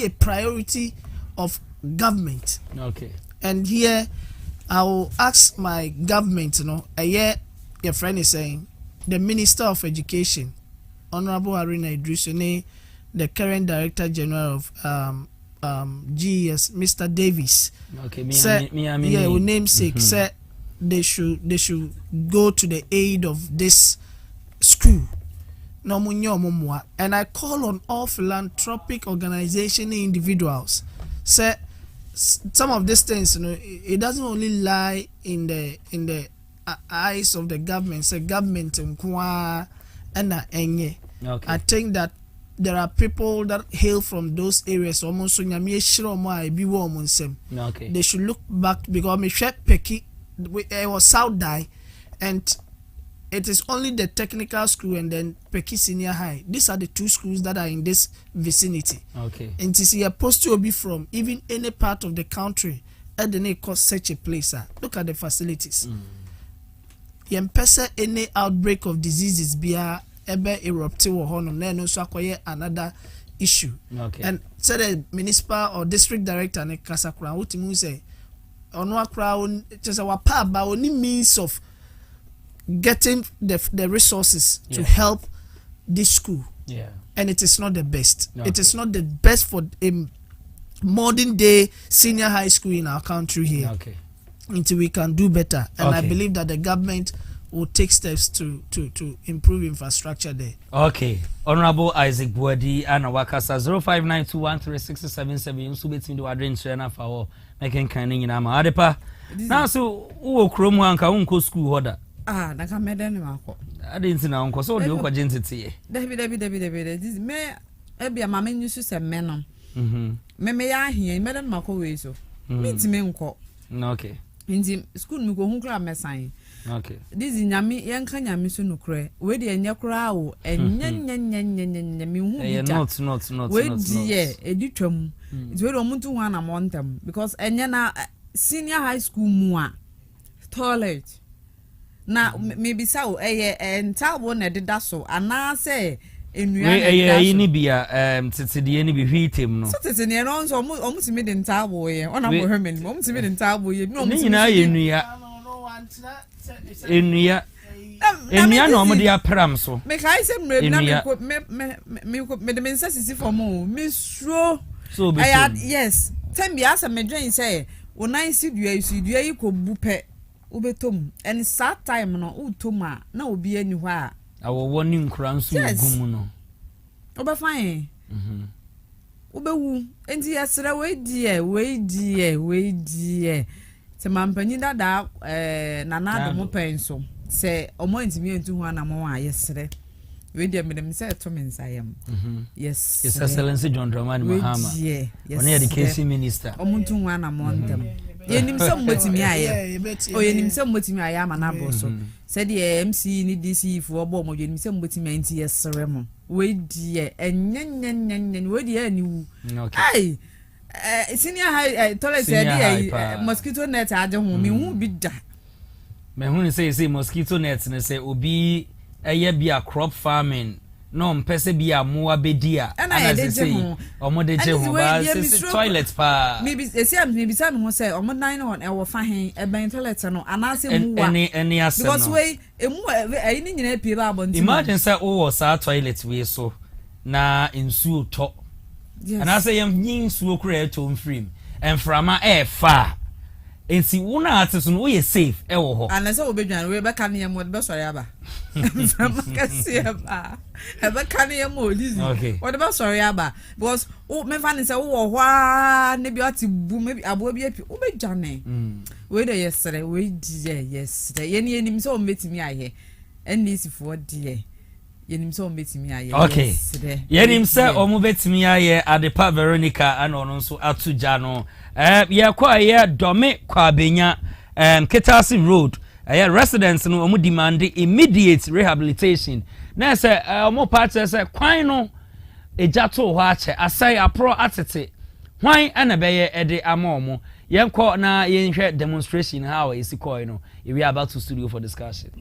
a priority of government. Okay. And here I will ask my government, you know, your friend is saying the Minister of Education, Honorable Haruna Idrisone, the current Director General of GES, Mr. Davis. Okay, with namesake, said they should go to the aid of this school. And I call on all philanthropic organizations and individuals. Say some of these things, you know, it doesn't only lie in the eyes of the government. Say government and I think that there are people that hail from those areas. They should look back because me Peki was South Die, and it is only the technical school and then Peki Senior High. These are the two schools that are in this vicinity. Okay. And to see a post to be from even any part of the country, and then it cost such a place. Look at the facilities. Yempesa any outbreak of diseases be ebe eruptive or honor no so akoye another issue. Okay. And say the municipal or district director ne kasakura what you say ono akra just our pa ba oni means of getting the resources to help this school. Yeah. And it is not the best. Okay. It is not the best for a modern day senior high school in our country here. Okay. Until we can do better. And I believe that the government will take steps to improve infrastructure there. Okay. Honorable Isaac Buadi and Wakasa 0592136077 so between the wadrin trainer for making kind in ama adepa. Now so who chrome anka unko school order. Na ka mede ni mako. I didn't know unko so the uko gentity. David. This me ebia mama nyusu se menom. Me ya ahia mede mako we so. Me ntime nko. Okay. Nti school mi ko hu kra mesan. Okay. This is nyami yenka nyami so nukre. We de enya kra wo enya mi hu bi ta. Not. We di edi twam. It we do muntu hu na montem because enya na senior high school mu a toilet. Na maybe so entabo na deda so ana say enua ni bia titide ni bi hwitem no. So titide no so omutimi de ntabo ye. Ona mo hwemeni omutimi de ntabo ye. No omutimi na ye enua no mo de apram so. Me kai se mrem na me de mensa sisi for mo. Me suro. So be yes. Tem bia se me dwen say onan si dua yi ko bupe. ubetom and sad time no utoma na obi ani hɔ a awo woni nkura nso gumu no oba fine ubewu enti yesere we die te mampanyi dada nana do mo penso se omo ntimi entu ho na mo a yesere we die medem se to me nsayam yes His Excellency John Dramani Mahama on education minister omuntu ho na mo ntem yenim se mmotimi aye o yenim se mmotimi aye ama na boso se de MC ni DC fu obo mo yenim se mmotimi anti yesere mo we die enyenyenyenyen we die aniwu ai senior high toilet dey mosquito net ade ho me hu bi da me hu ni say mosquito net ne say obi eye bia crop farming no mpese bia mo abedia ana say omodeje ho ba say toilet pa me bi say me ho say omodan no e wo fa hen e ben toilet no ana say mu wa any asem because we emu ayi ni nyina pie ba abonti imagine say wo sa toilet we so na nsuo to and I say yam yin suo kura to mfrim enframa e fa ensi wona ateso no we safe e wo ho and say obedwan we be kan yam be sori aba enframa kasi aba e be kan yam Dizzi what be sori aba because o me fa ni say wo ho ne bi ati bu me abo bi api obedwane we dey yesere we die yesere yenim say o metimi aye NDC for die yenim se ombetimi aye okay yenim se omubetimi aye Adepa Veronica ana ono nso atuja no ye kwa ye dome kwa benya Ketasi Road residents no omu demand immediate rehabilitation na se omu party se kwan no ejato ho ache asai apro atete hwan ana beye ede ama omu yenko na yenhwe demonstration how is koi no we are about to studio for discussion.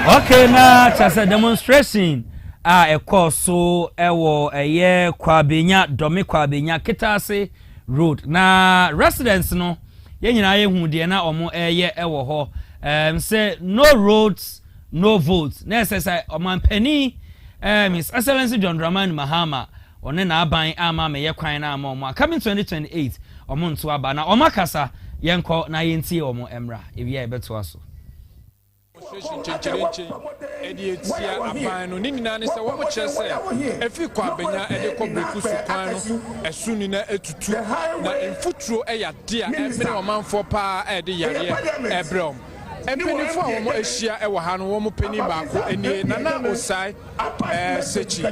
Okay, na chasa demonstration e course so ewo eye kwabenya dome kwabenya Ketasi Road na residents no ye nyina ye hu de na omo eye ewo ho say no roads no votes na say omanpani His Excellency John Dramani Mahama one na aban ama me ye kwan na ama coming 2028 omo nto aba na omakasa yenko na yentie omo emra ewia ebeto aso Edietia abano ni nyina ne se wo mo kyerese efi kwa abenya ede ko breku su kwan no esu ni na etutu na emfuturo eya de a ebere o manfo pa ede yare ebrom empenifo a wo ehia ewo ha no wo mo peni baako enie na na osai sechi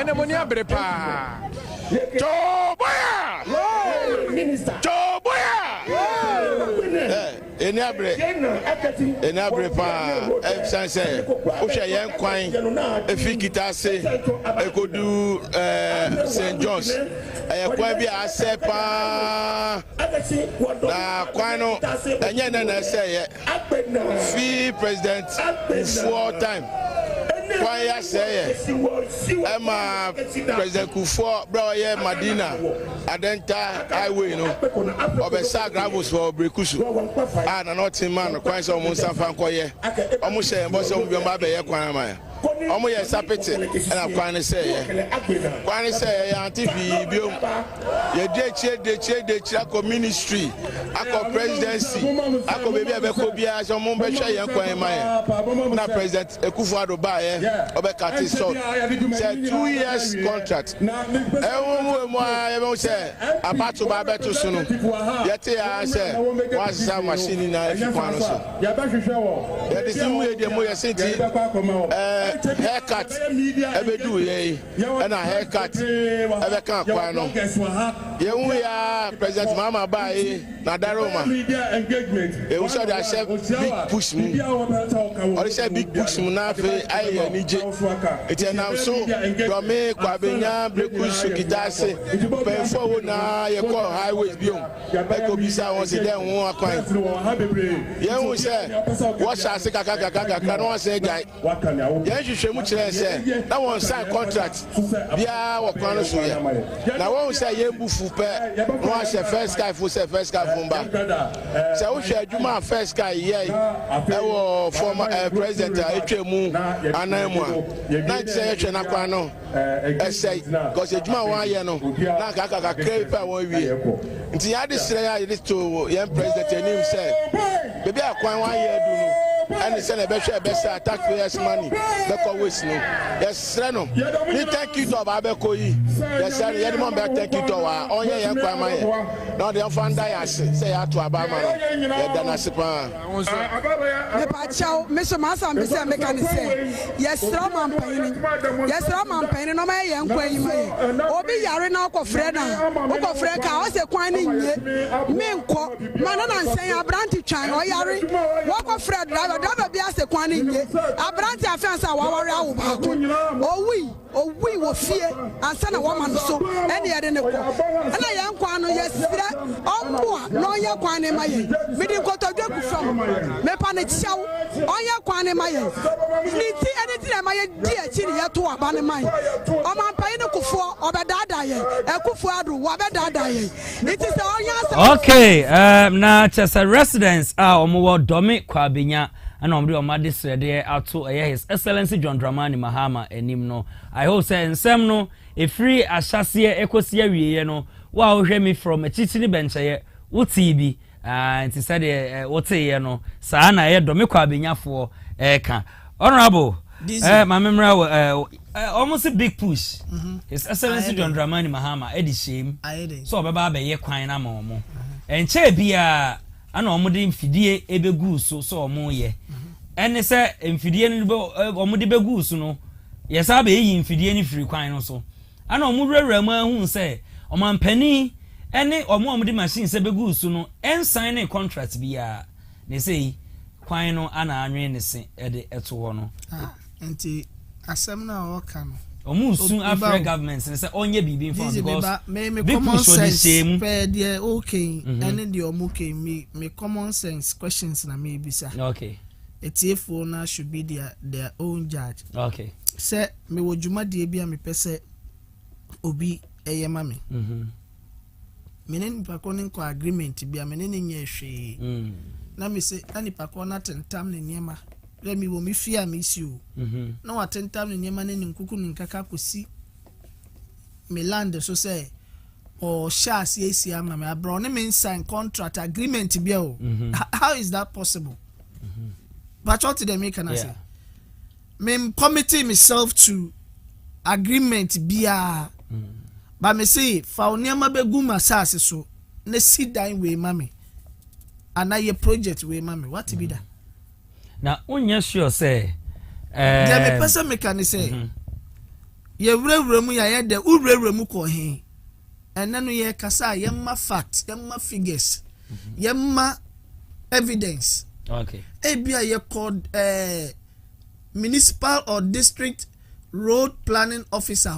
ene mo ni abere pa Toboya Enabre pa sanse o hwe yen kwan efi kitase ekodu St John's kwan bi ase pa na kwan no enye na say fi president for time kwan ya say Emma President Kufo bro ye Madina Adenta highway no obesa gravels for Brekusu na nothing man kwan so mo sanfa nkoye omo hye mbo so mo bi mba be ye kwan ma omo ye sapete na kwan say ya antifi biom ye de chie ministry akọ presidency akọ bebi abeko bia so mo be hwe ye kwan ma na president Ekufo Addo ba ye obeka so say 2 years contract mo say abato ba beto so no yete ya say wasa machine na efikwan so ya ba hwehwe ya de simu ye de mo ye senti haircut ebedu ye na haircut ebeka kwa no ye hu ya president mama ba ye na daroma e hu say da chef big push me or say big push me na fe aye nije eti na so do me kwa benya Brekusu kitase pefo wo na ye ko highways biom e ko bisa won se den won akwan ye hu say wo sha se kaka no se gai ye hwehwe mu kire se na won sign contract bia wo kwan no so ye na won say ye bufu pe no a se first guy for se first guy fumba se wo hwe adwuma first guy ye e wo former president etwemu ananmu na se ye hwe na kwan no say because ejuma wa ye no na kaka krepa won wie nti ya de sere ya ye to ye president enim say bebi akwan wa ye du no and say na be hwe be say taxpayers money be ko waste no yes sere no ni thank you to abeko yi yes sere ye dem be thank you to wa onye ye kwan ma ye na de fanda ya say ya to abama no ye da na sipa me pa chao me so ma sam be say me kan say yes sere man pain no ma ye nkwan yi ma ye obi yare na akofre na akofre ka o se kwan ni nye me nko mana na nsen abranti twan o yare wo akofre driver bi ase kwan ni nye abranti afensa wa ware awo ba ko owi wo fie ansa na wo man so ene ye de ne ko ena ye nkwan no ye sire omboa no ye kwan ni ma ye me di nkotodwe ku from me pa ne chiaw onye kwan ni ma ye ni ti ene ti na ma ye di achi ni ye to aba ni ma ye o man pa ni Kufo obedada ye Ekufo Addo obedada ye it is onye okay na chesa residents omo domi kwa benya ana omri omade srede ato his excellency John Dramani Mahama enim no I hope say nsem no e free ahyase ekosia wieye no wa wo hwe me from chichini bencheye wuti bi nti said wote no saa na ye domi kwa benyafo ka honorable my memory almost a big push. His excellency John Dramani Mahama edi shame so obeba be ye kwan na mo enche bia ana omode mfidie ebegu so omo ye ene se mfidie no be omode begu so no ye sa be yi mfidie ni free kwan no so ana omurewura mu ahun se omampani ene omode machine se begu so no en sign contract bia ne sei kwan no ana anwe ne se ede eto ho no enti asem na o kan omu soon after government say onye bibi inform because me common sense per there okay and the omu okay me common sense questions na me bisa okay etiefo na should be their own judge okay say me wodwuma de bia me pese obi eyema me menen pakon ko agreement bia menen nye hwe na me say ani pakon na tentam ne niema Remi wo mi fia mi si o na watentam ne niema ne nkuku nkaka kosi me land so say or shares yes am na bro ne me sign contract agreement bi o. How is that possible? But what they make can I say? Me committing myself to agreement bia. But me say fa oniama begu masase so na sit down we mami. And your project we mami. What be that? Now unya sure say the person mechanic say ye wura mu ya de wura mu ko he. And then ye kasa yemma fact, yemma figures. Yemma evidence. Okay. Ebia ye called municipal or district road planning officer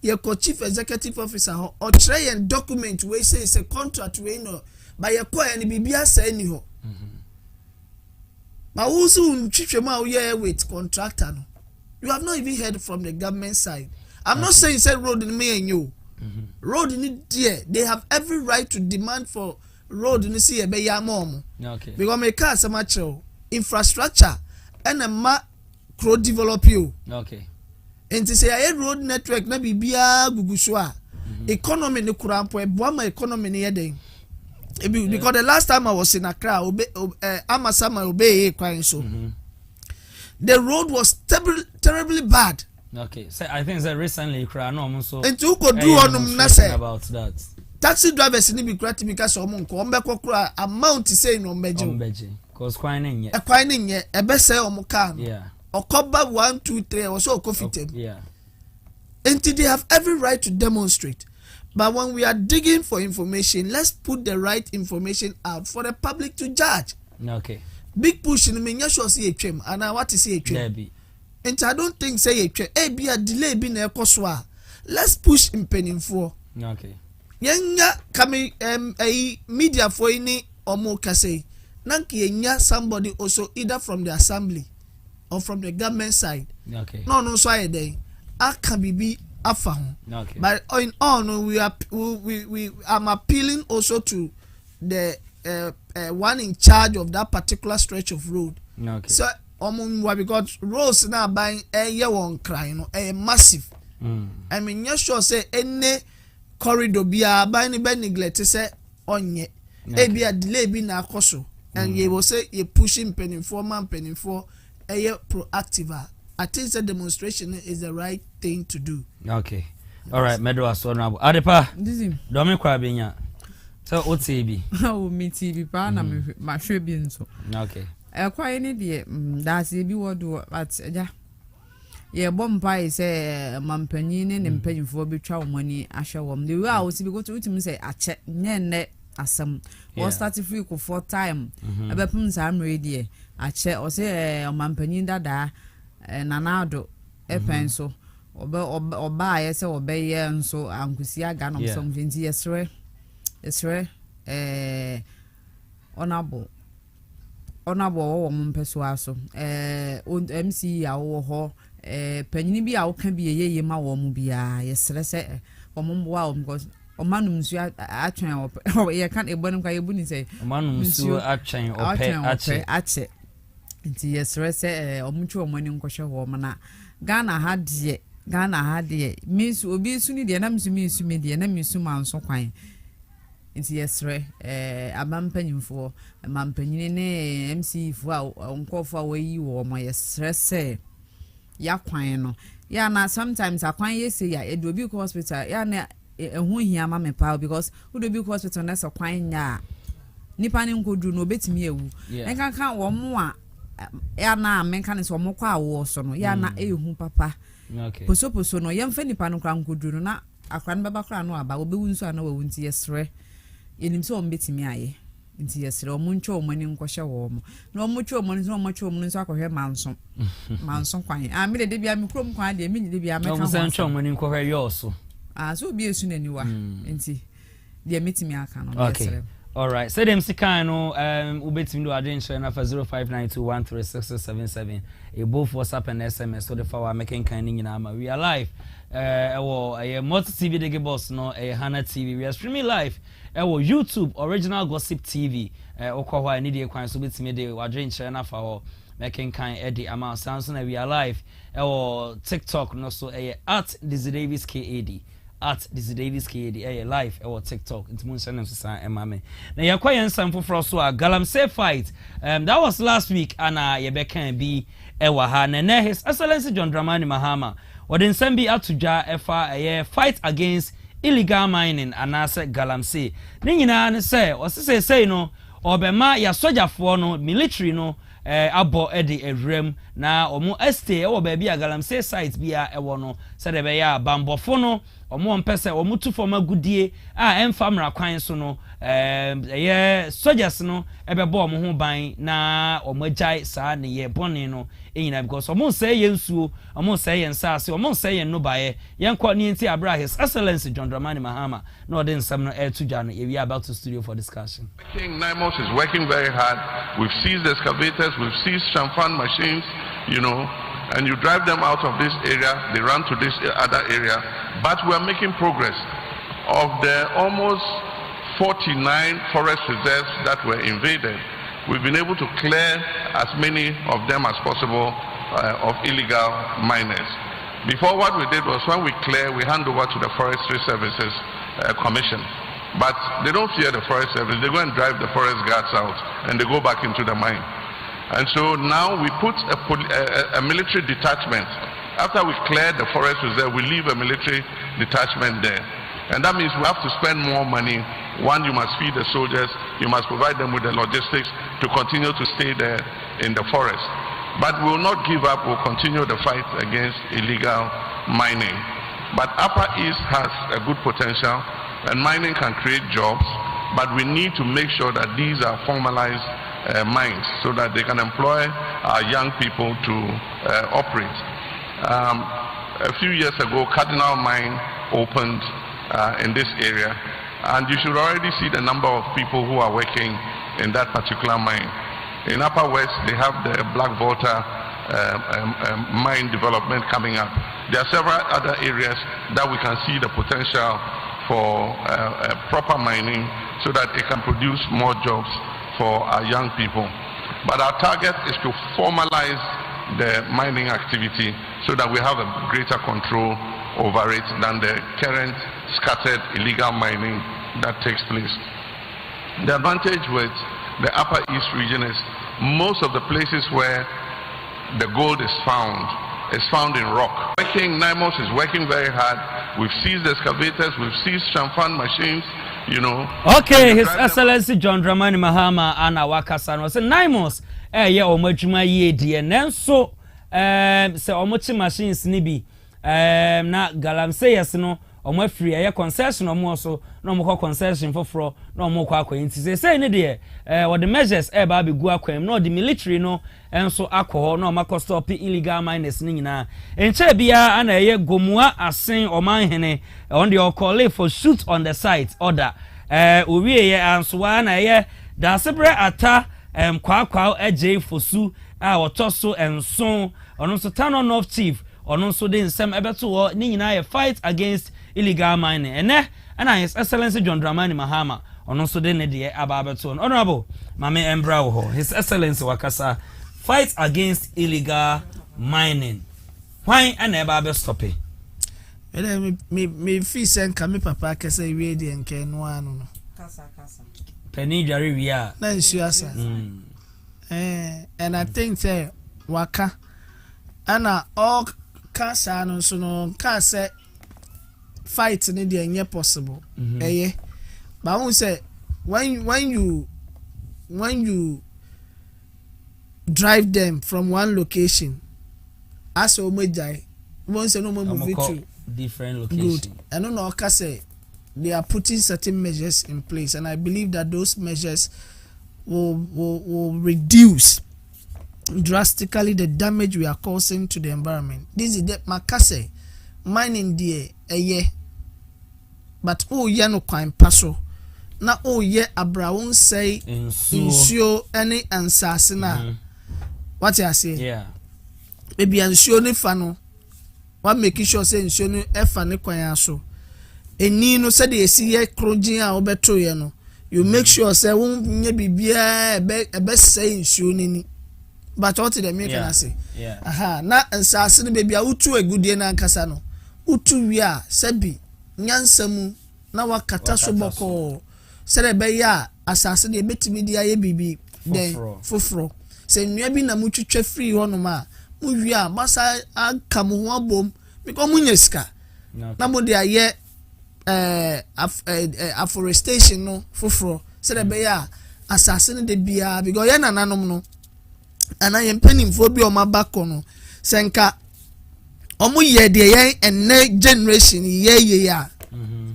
ye called chief executive officer or try and document we say it's a contract we no by ye call any bibia say ni ho. But also unchichema ye with contractor no. You have not even heard from the government side. I'm not saying say road in me and you. Road in it there, they have every right to demand for road in see ebe ya mom. Okay. Because me car so much infrastructure and a macro develop you. Okay. And to say a road network na bibia gugusua. Economy ni kurampo e boama economy ni yede. Because the last time I was in Accra, Amasama obey kwan so. The road was terribly bad. Okay, so I think that recently no so and you could do on nase about that. Taxi drivers ni be creative because omo nko ombekọ kura amount say no mbeje cause kwanin ye ebe say omo car yeah okoba 1 2 3 also okofitem yeah and they have every right to demonstrate, but when we are digging for information, let's put the right information out for the public to judge. Okay, big push in me sure see a twem and what is a twem. And I don't think say be a delay be na ekoswa. Let's push impenifo. Okay. Yenya kami a media for any omo kase. Nanki yenya somebody also either from the assembly or from the government side. Okay. No so I day. Can be afahun. Okay. But in all no we I'm appealing also to the one in charge of that particular stretch of road. Okay. So because roads now buying a year one cry, a massive. I mean, you're sure say any corridor be a buying be neglect say on ye. Be a delay be na koso. And you will say you pushing penny for a year proactive. I think the demonstration is the right thing to do. Okay. All right, Medwa so now. Adepa. Dizzi. Domi kwa binya. So OTB. Oh, me TV pa na me hwe bi nso. Okay. Kwa ni de that's bi wodo at ja ye bompai say mampanyi ne mpanyimfo betwa womani ahwe wom the way I was be go to utim say ache nye asem was start free ko for time abepum sa amre de ache o say mampanyi dada nanado epenso oba ye say obeye nso ankusi aga no so mfinti yesre onabo wo mpeso aso MC ya wo ho panyini bi a wo ka bi yeye ma wo mu bia yesre se omombo wa because omanum nsu atwen ye kan ebonum ka yebu ni se omanum nsu atwen ope ache nti yesre se omutwe omani nkohwe ho mana Ghana ha de misu obi su ni de na misu me de na misu manso kwan nti yesre amampanyimfo amampanyine ne MC fo a nkofo a wayi wo mo yesre se ya kwan no ya na sometimes akwan yese ya edobi hospital ya na ehun hia ma me pa because udobi hospital na so kwan nya nipa ne nkodu no betimi ewu enka kan wo mo a ya na menka ne so mo kwa wo so no ya na ehun papa okay poso no yemfa nipa no kra nkodu no na akwan baba kra no aba obewu nso ana wawu nti yesre yenim so mbetimi aye nti yesre omuncho omani nkohye wo mo na omucho omani so omucho omani nso akohwe manso kwan a me de bia me krom kwan de me de bia me kan so omucho omani nkohwe yoso so bi esu naniwa nti de metimi aka no yesre. All right. So them sikan no ubetimi do adenche na for 0592136677 both WhatsApp and SMS so the for making kind nyina ma we are live multi TV de boss no Hana TV we are streaming live YouTube original gossip TV okwa ni de kwan so betimi de adenche na for making kind Eddie ama Samson we are live TikTok no so at Dizzi Davis KAD at Dizzi live or TikTok. It's Moon Shannon Society and Mammy. Now you're quite handsome for Froswa. Galamsey fight. That was last week, and Yebe can be Ewaha. And His Excellency John Dramani Mahama. What in Sembi Atuja a fight against illegal mining and I said Galamsey. Nina say, or say no, or Bema ya soja for no military no. Abo edi evrem na omo este o baby a Galamsey site bia ewo no se de be ya bambofo no omo mpese omo tu form agudie a emfamra kwan so no soldiers no ebebo omo ho ban na omo agai sa ne ye bone no enyina because omo say yensuo omo say yensase omo say yen no bae yenkọ ni nti abra His Excellency John Dramani Mahama na ode nsam no etuja no we are about to studio for discussion. King Naimos is working very hard. We've seized excavators, we've seized chamfan machines, and you drive them out of this area, they run to this other area, but we are making progress. Of the almost 49 forest reserves that were invaded, we've been able to clear as many of them as possible of illegal miners. Before, what we did was when we clear, we hand over to the Forestry Services Commission. But they don't fear the Forest Service. They go and drive the forest guards out and they go back into the mine. And so now we put a military detachment. After we clear the forest reserve, we leave a military detachment there. And that means we have to spend more money. One, you must feed the soldiers. You must provide them with the logistics to continue to stay there in the forest. But we will not give up. We'll continue the fight against illegal mining. But Upper East has a good potential, and mining can create jobs. But we need to make sure that these are formalized mines so that they can employ our young people to operate. A few years ago, Cardinal Mine opened in this area, and you should already see the number of people who are working in that particular mine. In Upper West, they have the Black Volta mine development coming up. There are several other areas that we can see the potential for proper mining so that it can produce more jobs for our young people. But our target is to formalize the mining activity so that we have a greater control over it than the current scattered illegal mining that takes place. The advantage with the Upper East region is most of the places where the gold is found in rock. Naimos is working very hard. We've seized excavators, we've seized chamfan machines, Okay, His Excellency John Dramani Mahama ana wakasa no say Naimos ye omadwuma ye die nanso say omochi machines ni bi na Galamsey yes no omo free ye concession omo so na omo concession foforo na omo kwa nti say ne de what the measures ba be gu akwam no the military no enso akọ na omo stop illegal miners ni nyina enche bia ana ye gomua asen omanhene on the call for shoot on the site order owie ye anso na ye da sebre ata kwa eje fosu a otoso enso ono so town north chief ono so de nsem ebeto wo ni nyina ye fight against illegal mining and His Excellency John Dramani Mahama ono so de ne de ababeto honorable mame embra wo His Excellency wakasa fight against illegal mining why and eba stop it me fi sen ka me papa kasa wie de nke no anu no kasa penny jari wia na nsu asa and I think say waka ana all kasa no so no kasa fight ni de enye possible but who say when you drive them from one location as o mejai won say no more move to different locations. Good. I don't know say they are putting certain measures in place, and I believe that those measures will reduce drastically the damage we are causing to the environment. This is the Makase mining there but no crime paso na abrawon say insure any ansasina what I say maybe insure ni fano what making sure say insure ni efa ni kwan so eni no say the esi ye krojin a obeto ye no you make sure say won nye bibia ebe say insure ni but what the make can say na ansase ni baby a utu egudie na nkasa no utu wi a sabi nyansamu na wakata so boko sere be ya asase de betimi dia ye bibi den foforo se nnua bi na mutwetwa free hono ma muwi a masa aka mo ho abom because munyeska na mo de aye afforestation no foforo sere be ya asase ne de bia because ye nananom no ana ye mpanimfo bi o mabako no senka omo ye de ye enne generation ye ya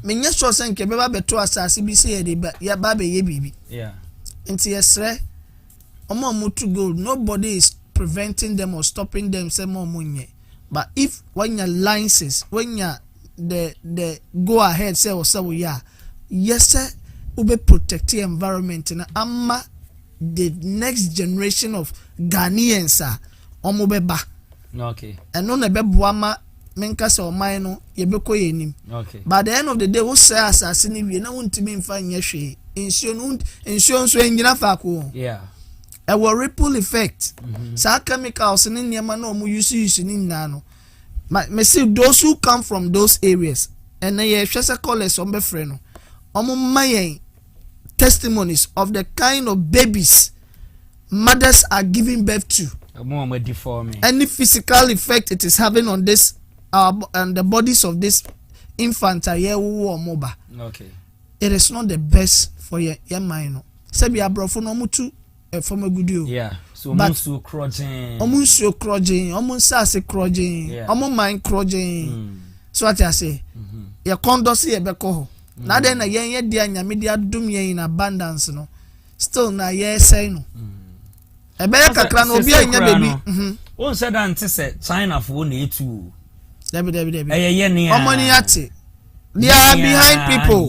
menye sure senke beba beto asase bi se ye de ya ba be ye bibi nti yesre omo to go nobody is preventing them or stopping them say mo munye but if when your license when you the go ahead say or so ya yes sir ube protect the environment na amma the next generation of Ghanaians omo beba okay and no be boama menka se oman no ye beko ye nim okay by the end of the day wo say asase ni wie na wontimi mfa nye hwe ensure so engina fa ko a ripple effect sa chemicals ni niema na omo use ni na no me see those who come from those areas and ye hwese college on be free no omo mayen testimonies of the kind of babies mothers are giving birth to any physical effect it is having on this and the bodies of this infants are here moba. Okay, it is not the best for your mind. Sebi abrofo no mutu from a good deal. Yeah, so omunsu crojin omunsase crojin omu mind crojin so what I say your condos ye beko ho na den na yen dia nyame dia dum yen in abundance no still na ye say no ebe ya kakra no obi anya baby won said ante say China for na etu debi ye ne omoni ate they are behind people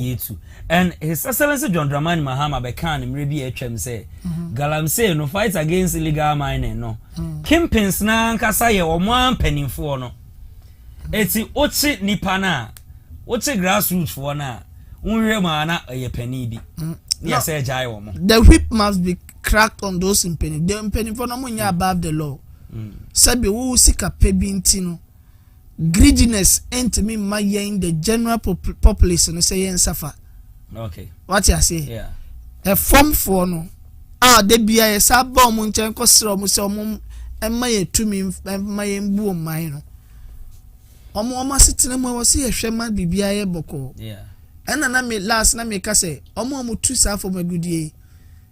and His Excellency John Dramani Mahama bekan mrebi atwam say galamsey no fight against illegal mining no kimpins na nkasa ye omo ampanimfo no eti ochi nipa na ochi grassroots for na unre ma na ye pani bi yes say jai wo mo the whip must be cracked on those impeni the impeni for no munya above the law sabi wo sika pebi ntino greediness ain't me my in the general population say yen suffer. Okay, what you say? Yeah, a form for no de bia ye sa ba omo nchen kwosro mo se omo emma ye tumi emma ye mbu o man no omo sitene mo wose ye hwema bibia ye boko. Yeah, ena na me last na me ka say omo tu sa for magudie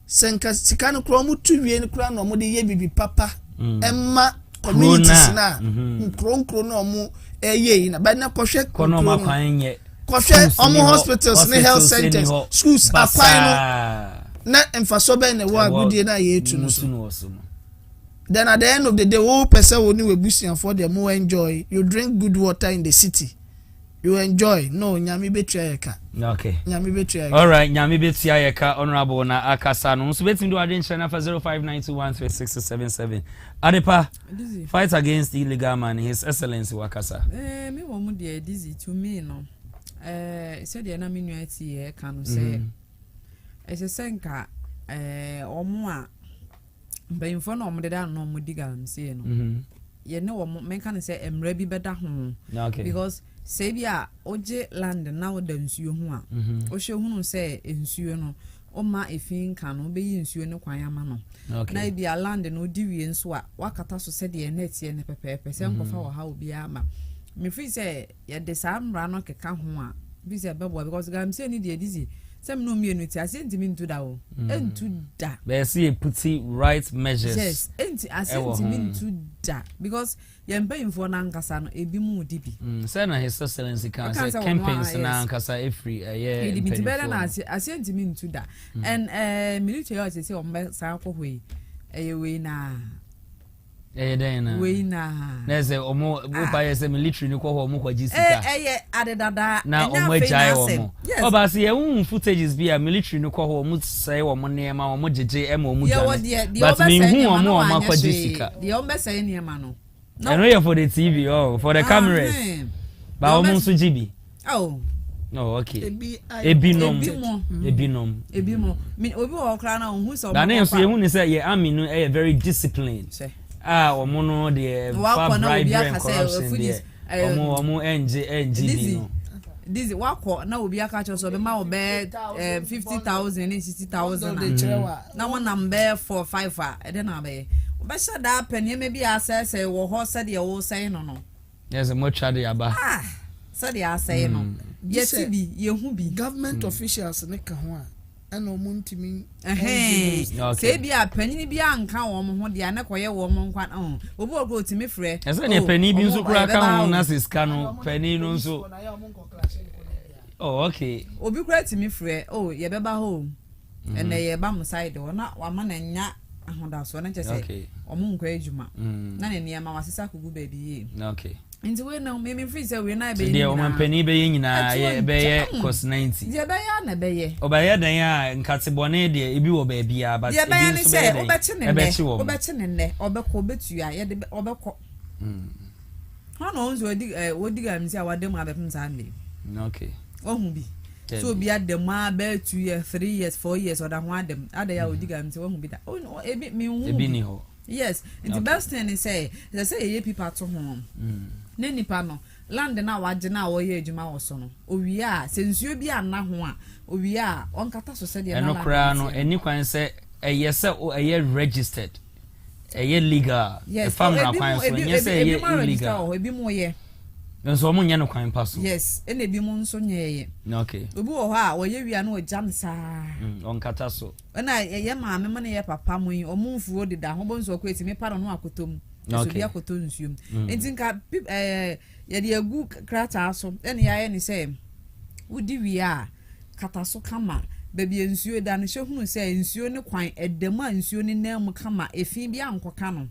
senka sika no kro omo tu wie no kra no omo de ye bibi papa emma communities na nkro na omo eye na ba na kohwe kono makwan ye kohwe omo hospitals ne health centers schools akwan no na emfaso be ne wo agudie na ye etu no so then at the end of the day whole person woni we busian for them who enjoy you drink good water in the city you enjoy no nyame betua yeka okay nyame betua yeka all right nyame betua yeka honorable na akasa no so betim do ade nchana for 0592136677 adepa fight against illegal mining His Excellency wakasa me wo mu de Dizzi to me no said na me nua ti e ka no say ese senka omo a mbayimfo na omo de da no omo diga say no ye ne wo menka ne say emra bi beda ho because say bia oje land na wo da nsuo ho a o hwe hunu say nsuo no o ma efin ka no be yi nsuo ne kwan ama no na bia land no di wie nso a wakata so say de net ye ne pepepe say nkofa wo ha obi ama me free say ye de samra no keka ho a bi say bebo because gam say ni de Dizzi some no me no ti asenti me ntu da o entu da be see put right measures yes enti asenti me ntu da because ye mpayimfo na nkasa no ebi mu di bi say na His Excellency can say campaigns na nkasa every year ebi ti bele na asenti me ntu da and military o say o mbe sa akohwe we na we na na say omo bupa ye say military ni ko ho omo kwaji sika adedada na omo jai omo oba say ye footages bi a military ni ko ho omo say omo neema omo jeje ema omo dwane but me hu omo kwaji sika the omo say neema no no you for the TV for the cameras ba omo so jibi no okay ebinom me obi wo kra na hu so na na so ye hu ni say ye army no very disciplined omo no de far bribery and corruption there omo NG no Dizzi wako na obi aka cho so be ma obe 50,000 and 60,000 na one number 4 5 e de na be obe sha da penye me bi asese wo ho se de wo say no yes mo twa de aba se de asay no yes bi ye hu bi government officials ne ka ho a ana omuntimi se bi a panyin bi anka wo mo ho de na koye wo mo nkwa obi okro otimi frɛ ese ne panyin bi nso kura ka ho na siska no panyin no nso oh okay obi kura timi frɛ ye beba ho ene ye ba mo side na wa ma na nya ahodaso na kyese omo nkwa ejuma na ne niam wasesa kugu ba bi ye okay nti we na me free say we na be ye o man pani be ye nyina ye be ye cost 90 ye be ya na be ye o ba ye dan ya nkatebone de ebi wo ba bia but ebi nso be ye o be chi ne nne o be ko betua ye de o be ko ha no nso odi ga msi a wadem abepem sande okay ohun bi so bi adem a be 2 years 3 years 4 years oda ho adem ada ya odi ga msi ohun bi da ebi mi hu ebi ni ho yes the best thing is say ye people to home ne nipa no land na waje na wo ye adwuma wo so no owie a sensuo bi anna ho a owie a onkata so se de na eno kra no eni kwan se eye se eye registered eye legal the family kwan so nye se eye illegal ebi mo ye nso mo nye no kwan paso yes ene bi mo nso nye ye okay obi wo ho a wo ye wia na o jam sa onkata so na ye maame ma na ye papa mo yi omunfuo de da ho bo nso ko etimi pa no akotom so bi akoto nsuom entinka ye de agu krata so ene ya ye ni se wudi wia kata so kama baby nsuo da no hwehunu se nsuo ne kwan edema nsuo ne nam kama efin bi ankoka no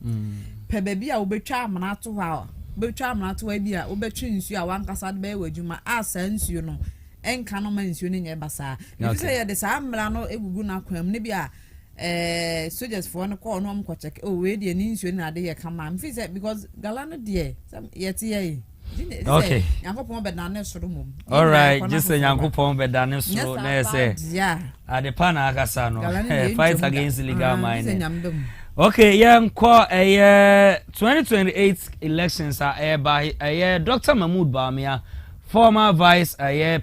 pe baby a obetwa amana ato ha betwa amana ato ha bi a obetwe nsuo a wankasa de be wadwuma asa nsuo no enka no ma nsuo ne nye basa if say ye de sa amra no egugu na kwam ne bi a soldiers for no call no ko check we de ni nsuo na de ye kama am feel say because galano de yet ye okay yankopon be na ne soro mum all right just say yankopon be da ne soro na say ade pa na akasa no fight against illegal mining okay yanko 2028 elections are by Dr. Mahmoud Bawumia, former vice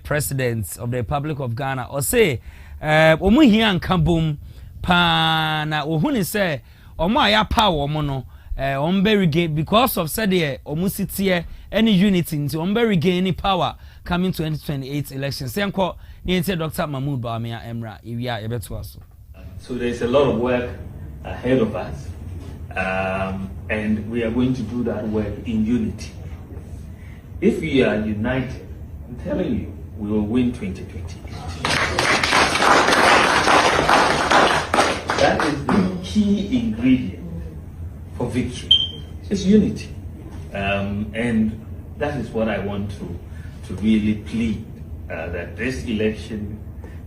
president of the Republic of Ghana, or say omu hia nkabom pa na ohuni say omo aya power omo no ombe regain because of said there omu sitie any unity nti ombe regain any power coming 2028 elections yanko ni Dr. Mahmoud Bawumia emra iwia yebeto aso. So there's a lot of work ahead of us, and we are going to do that work in unity. If we are united, I'm telling you, we will win 2028. That is the key ingredient for victory. It's unity, and that is what I want to really plead, that this election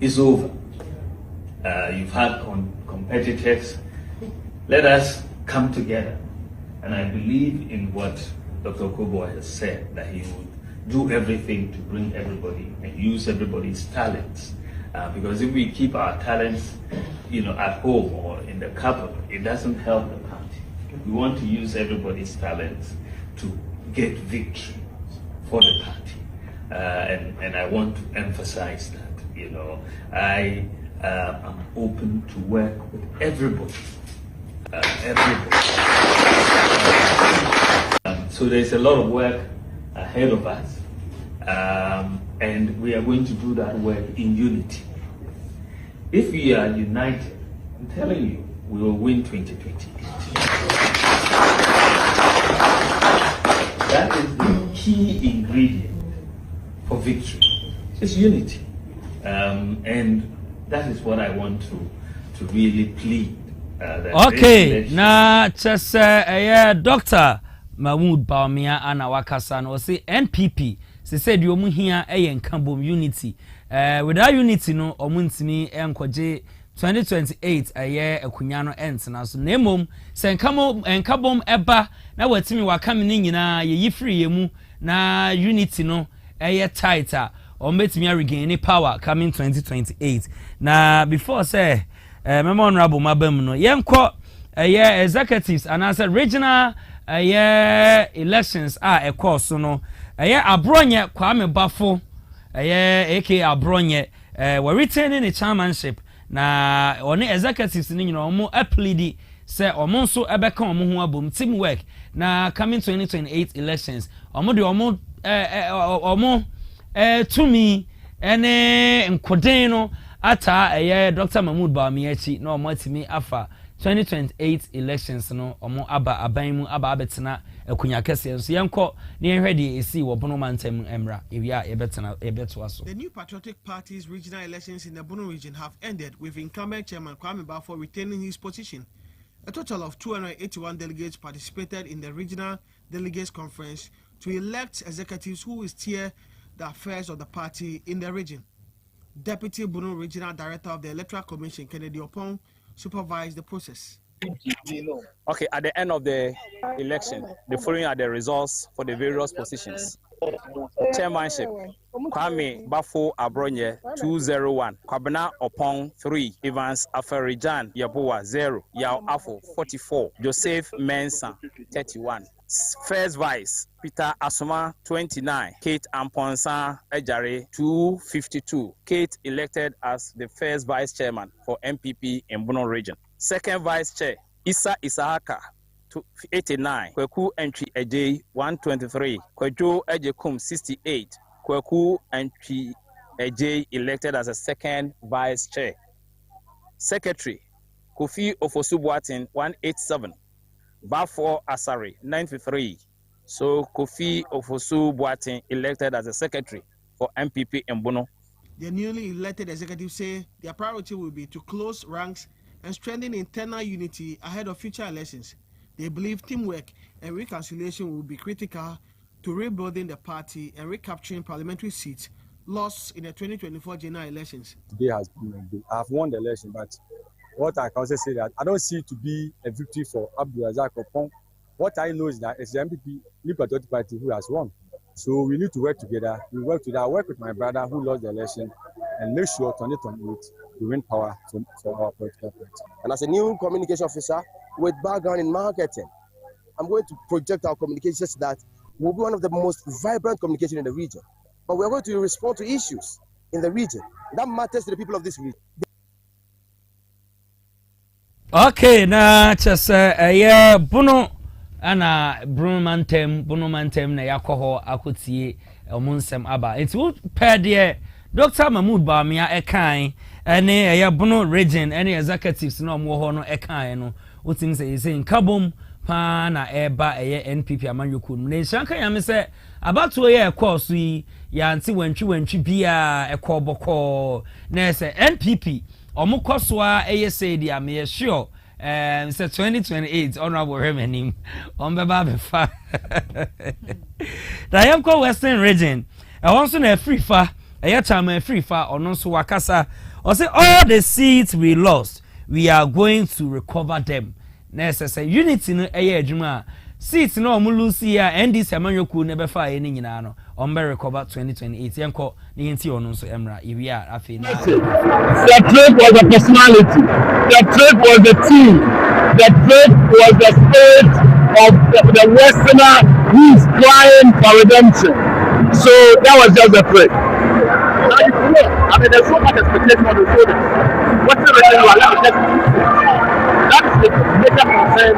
is over. You've had competitors. Let us come together, and I believe in what Dr. Kobo has said, that he would do everything to bring everybody and use everybody's talents. Because if we keep our talents, at home or in the capital, it doesn't help the party. We want to use everybody's talents to get victory for the party, and I want to emphasize that. I am open to work with everybody. So there's a lot of work ahead of us, and we are going to do that work in unity. If we are united, I'm telling you, we will win 2028. That is the key ingredient for victory. It's unity, and that is what I want to really plead. Okay, na just Dr. Mahmoud Bawumia ana wakasa no say NPP se said omu hia nkabom unity without unity no omuntimi enkoje 2028 akunya no entena so na emom se nkabom eba na watimi wakame ni nyina ye free yemu na unity no tighter ombetimi regain power coming 2028 na before say Memo Honorable Mabem no yenko executives and as a regional elections are a course no abronye Kwame Bafo AK Abronye were retaining the chairmanship na one executives ni nyina omo appleadi say omo nso ebeka omo ho abom teamwork na coming 2028 elections omo de omo tumi ene nkoden no ata Dr. Mahmoud Bawumia na omo atimi afa 2028 elections no omo aba aban mu aba abetena akunya kese so yenko ne yenhwe de esi wo bono mantem emra ewia yebetena yebeto aso. The new patriotic party's regional elections in the Bono region have ended with incumbent chairman Kwame Bafo retaining his position. A total of 281 delegates participated in the regional delegates conference to elect executives who will steer the affairs of the party in the region. Deputy Bono Regional Director of the Electoral Commission, Kennedy Opong, supervised the process. Okay, at the end of the election, the following are the results for the various positions. Chairmanship, Kwame Bafo Abronye 201, Kwabena Opong 3, Evans Aferijan Yaboa 0, Yao Afo 44, Joseph Mensah 31. First Vice, Peter Asuma 29, Kate Amponsa Ejare 252. Kate elected as the first Vice Chairman for MPP in Bono region. Second Vice Chair, Issa Isahaka 89, Kweku Entry Ejay 123, Kwejo Ejekum 68, Kweku Entry Ejay elected as a second Vice Chair. Secretary, Kofi Ofosu-Boateng 187, Bafo Asare 93. So Kofi Ofosu-Boateng elected as a secretary for MPP in Bono. The newly elected executives say their priority will be to close ranks and strengthen internal unity ahead of future elections. They believe teamwork and reconciliation will be critical to rebuilding the party and recapturing parliamentary seats lost in the 2024 general elections. Today has been a day. I have won the election, but what I can also say that I don't see it to be a victory for Abdulrazak Opong. What I know is that it's the MPP New Patriotic Party who has won. So we need to work together. We work together. I work with my brother who lost the election and make sure 2028 we win power for our political party. And as a new communication officer with background in marketing, I'm going to project our communications that will be one of the most vibrant communication in the region. But we're going to respond to issues in the region that matters to the people of this region. Okay, na chese Bono ana Bono mantem na yakoho akotie omunsem aba. It will pair there Dr. Mahmoud Bawumia ekan ene Bono region ene executives no mo ho no ekan no utim say nkabom pa na eba NPP amanyoku ne shanka yame se abatu ye ekwoso yi ya nti wantwi bia ekoboko na se NPP omukoswa say dia me sure say 2028 honorable remenim ombeba befa da yamko western region wonso na free fa chama free fa ono so wakasa o say all the seats we lost we are going to recover them necessary unity no adwuma seats no omulusi ya NDC amanyoku ne befa ye ni nyina no ombe recover 2028 yenko ni yenti ono so emra iwia afi na the trade was a personality, the trade was the team, the trade was the spirit of the westerner who is crying for redemption. So that was just the trade. I mean, there's so much expectation on the shoulders. What's the reason why that's the major concern.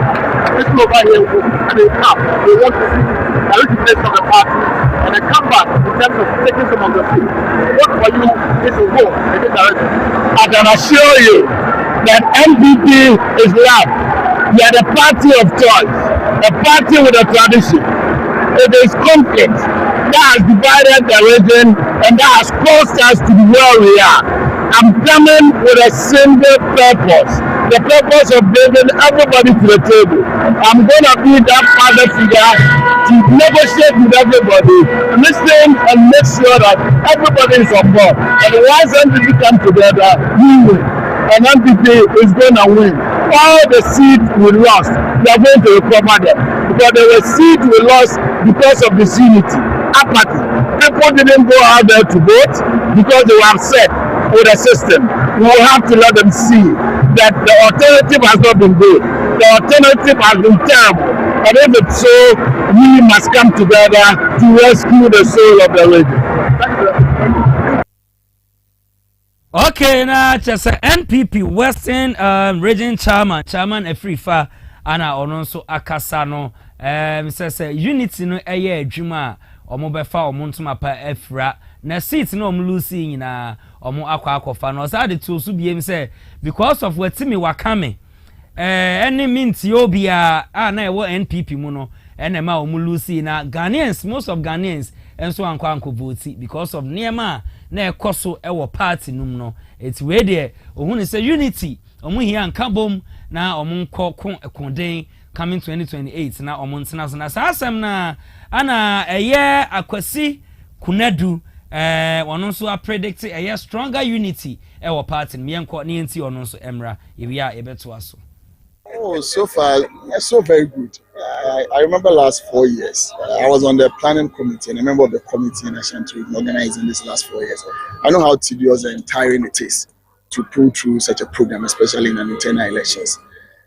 This over here, I mean, now they want to see the reputation of the party and a comeback in terms of taking some of the seats. What for you is a goal in this direction? I can assure you that MPP is love. We are the party of choice, a party with a tradition. It is conflict that has divided the region and that has caused us to be where we are. I'm coming with a single purpose. The purpose of bringing everybody to the table. I'm going to be that father figure to negotiate with everybody, listen and make sure that everybody is on board. And once MPP come together, we win. And MPP is going to win. All the seats we lost, we are going to recover them. Because there were seats we lost because of disunity, apathy. People didn't go out there to vote because they were upset with the system. We will have to let them see that the alternative has not been good. The alternative has been terrible. And if it's so, we must come together to rescue the soul of the region. Thank you. Okay, na just NPP Western Region Chairman Afrifa ana ono so akasa no say unity no eye adwuma omo befa omo ntuma pa afra na seat no omo lucy nyina omo akwa no say the to so biem say because of wetimi wakame any mint obia na ewo NPP mu no enema omo lucy na Ghanaians, most of Ghanaians enso anko vote because of niema na ekoso ewo party num no it's we there ohun say unity omo hia nkabom na omo nkọ konden coming 2028 na omo ntena so na asem na ana eye akwasi kunadu wono so a predict eye stronger unity ewo party me enko ne enti ono so emra ewia ebeto aso. Oh, so far, so very good. I remember last 4 years, I was on the planning committee and a member of the committee in Ashanti organizing this last 4 years. I know how tedious and tiring it is to pull through such a program, especially in an internal elections.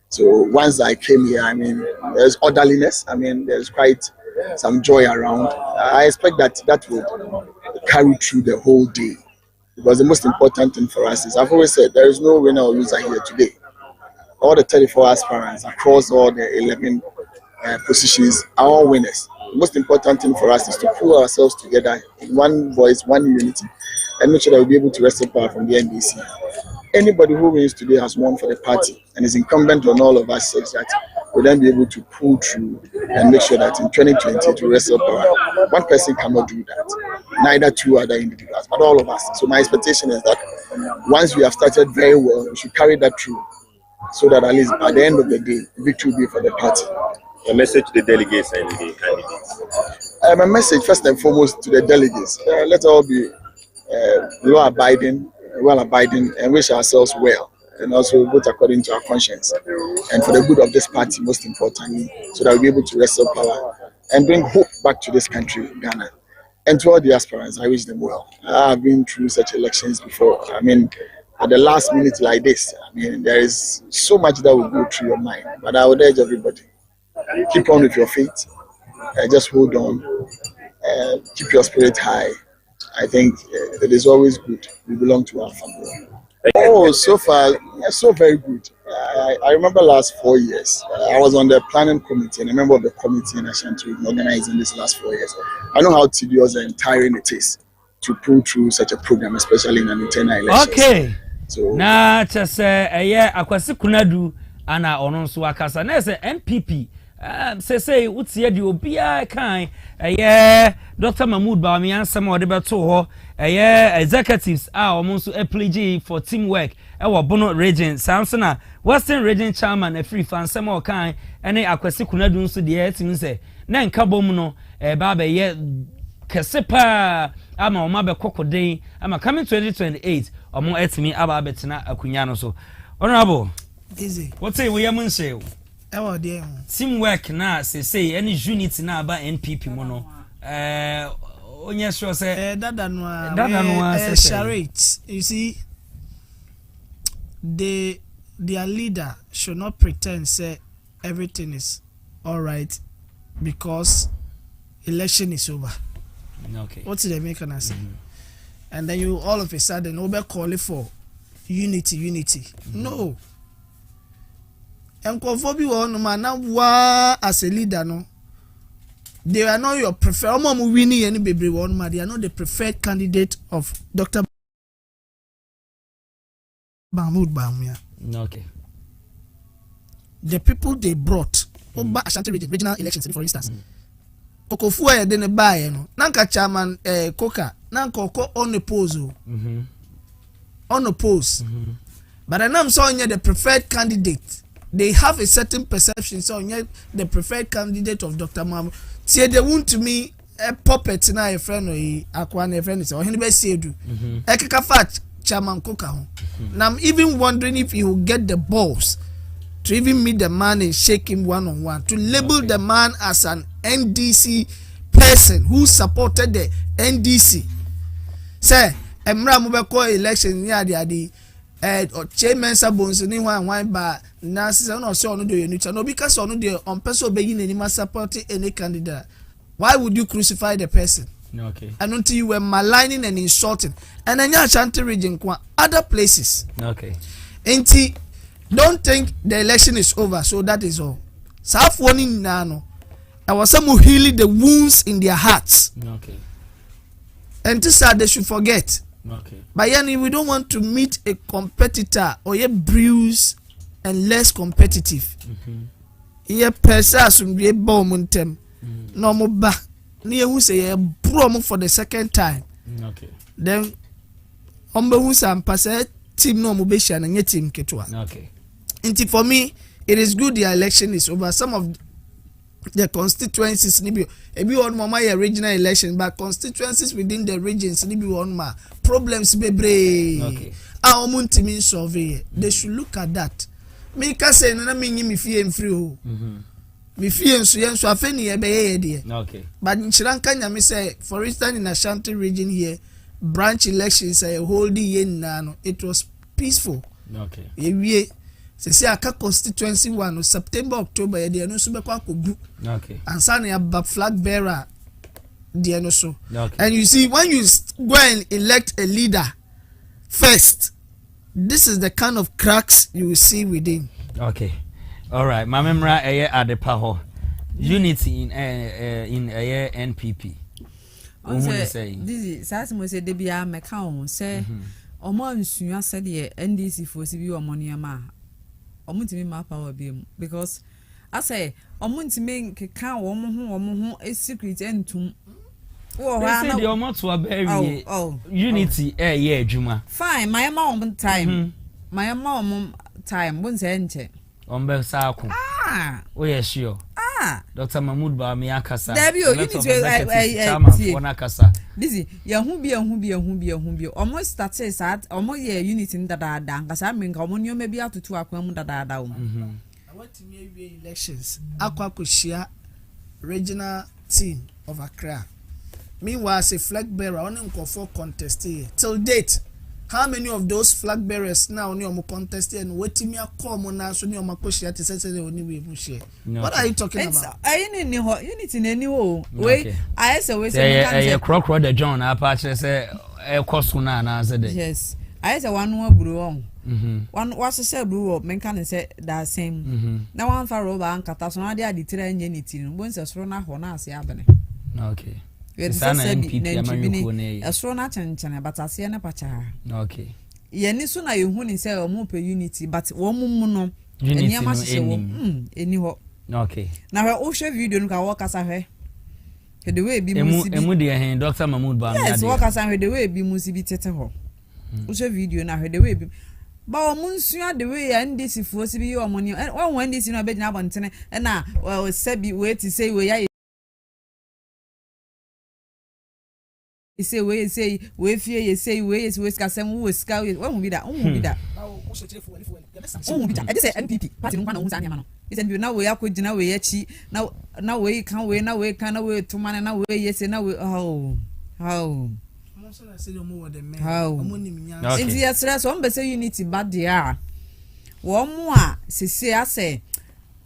So once I came here, I mean, there's orderliness. I mean, there's quite some joy around. I expect that would carry through the whole day. Because the most important thing for us is, I've always said, there is no winner or loser here today. All the 34 aspirants across all the 11 positions are all winners. The most important thing for us is to pull ourselves together in one voice, one unity, and make sure that we'll be able to wrestle power from the NDC. Anybody who wins today has won for the party, and it's incumbent on all of us such that we'll then be able to pull through and make sure that in 2020 to wrestle power. One person cannot do that, neither two other individuals, but all of us. So my expectation is that once we have started very well, we should carry that through, so that at least at the end of the day, victory will be for the party. A message to the delegates and the candidates. My message, first and foremost, to the delegates: let's all be law-abiding, well-abiding, and wish ourselves well, and also vote according to our conscience, and for the good of this party, most importantly, so that we'll be able to wrestle power and bring hope back to this country, Ghana. And to all the aspirants, I wish them well. I've been through such elections before. I mean, at the last minute like this, I mean, there is so much that will go through your mind. But I would urge everybody, keep on with your faith. Just hold on. Keep your spirit high. I think it is always good. We belong to our family. Oh, so far, so very good. I remember last 4 years, I was on the planning committee and a member of the committee in Ashanti organizing this last 4 years. I know how tedious and tiring it is to pull through such a program, especially in an internal election. Okay. So na chese akwasi kunadu ana ono so akasa na se NPP say utie de obia kan Dr. Mahmoud Bawumia ansem ode beto ho executives omo so pledge for teamwork wo Bono region Samsona Western region chairman Afrifa ansem o kan ene akwasi kunadu nso de etimi se na nkabom no ba be ye kesepa ama o ma be kokoden ama coming 2028 omo etimi aba betina akunya no so honorable Dizzi what say we am say ewo de teamwork na say any unity na aba NPP mo no onye sure say dada no charade. You see, their leader should not pretend say everything is all right because election is over. Okay. What did they make an answer? And then you all of a sudden over call it for unity. No. And Kofobi won man as a leader, no. They are not your preferred. Winnie any baby one, they are not the preferred candidate of Dr. Mahmoud Bawumia. Okay. The people they brought over Ashanti regional elections, for instance. Kokofu ya dene bae no. Nanka chairman Koka, nanka ko unopposed. Unopposed. But I know so the preferred candidate. They have a certain perception so the preferred candidate of Dr. Mahmoud. See they want to me a puppet na a friend or akwan a friend is or anybody say do. Ekeka fat chairman Koka. Now I'm even wondering if he will get the balls to even meet the man and shake him one-on-one, to label the man as an NDC person who supported the NDC. Say, Emra Mubeko election yadi or chairman sabons ni one ba na sisa no so no do you no because on the on person begging any support any candidate. Why would you crucify the person? Okay. And until you were maligning and insulting. And then Ashanti region, other places. Okay. And don't think the election is over, so that is all. South warning nano. I was some who healing the wounds in their hearts. Okay. And this they should forget. Okay. But yani, we don't want to meet a competitor or a bruised and less competitive. Ye pesa sumbe bomuntem. No mo ba. Ni who say bro for the second time. Okay. Then who say pass team no mo be share na team ketwa. Okay. And for me, it is good the election is over. Some of the constituencies nibi ebi on mama regional election, but constituencies within the regions nibi on ma problems bebre. Okay. Omuntimi survey. They should look at that. Me ka say na me nyi me fie mfiri o. Me fie nso yen so afeni e be ye de. Okay. But nchiranka nyame say, for instance in Ashanti region here, branch elections are holding yen na no, it was peaceful. Okay. Ewie se aka constituency one September October ye de no so be kwa kogu. Okay. And sana ya flag bearer de no so. Okay. And you see, when you go and elect a leader first, this is the kind of cracks you will see within. Okay. All right. My memory at the power unity in NPP. Dizzi, says mo say debia meka on say omo nsua said the NDC for si bi omo niama. Omo ntimi ma power bi mu because I say omo ntimi keka omo ho a secret entum. They say the almost were very unity yeah juma. Fine, my mom time. My mom time won't say anything. Sako. Oh yeah, sure. Dr. Mahmoud ba me akasa. Debio, you need to Dizzi, yahu bi. Almost started sad, almost yeah unity in da cuz I mean common maybe out to akwamu da. I want to make elections. Akwa Kushia regional team of Accra. Meanwhile, as a flag bearer, only for contest here. Till date, how many of those flag bearers now only on contest and waiting me a common now so near my question to say only we share. What are you talking about? I ain't unity in any way. I say a croc the John Apache say a cosuna and answer. Yes, I say one more brew. One was a say brew, men can say that same. Now one for Roba and Catasona, they are the train unity. Once a rona honas yabane. Okay. Asrona chan but asia na pacha. Okay. Ye ni so na ye hu ni say omo pe unity but wo mu no eniama se wo eni ho. Okay. Na we o hwe video no ka wo kasa hwe. The way bi musibi. Emu de hen Dr. Mahmoud ba. Yes, wo kasa hwe the way bi musibi tete ho. O hwe video na hwe the way bi. Ba o mu nsua the way ya ndisi fuo si bi yo omo ni. Won ndisi no be gina abontene na we sabi we ti say we ya say we fear you say we kasem we ska we won bi da I say NPP party no na won sanya ma no is and na we akogina we yachi na we kan we na we to man na we yes na we how inti yasra so mbe say unity bad there wo mu a sese ase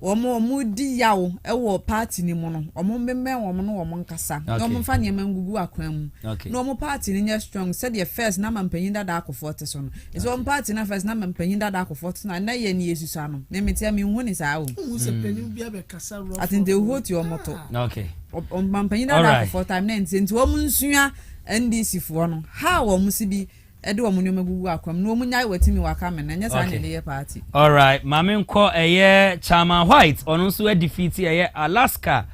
omo di yawo ewo party ni mo no omo meme omo no omo nkasa na omo fa nyema ngugu akwan mu na omo party ni nya strong said the first na mampanyin da akofo te so no is omo party na first na mampanyin da akofo te na ye ni yesusa no na metia me hu ni saa wo se panyin bia be kasa ro atinde hu ti omo to okay omo mampanyin da akofo time na nti omo nsua NDC fo no ha wo mu si bi edo omo nyoma gugu akwam no omo nyai watimi waka men na nya sa ne party. All right, mama nko Chairman White onu so defeat Alaska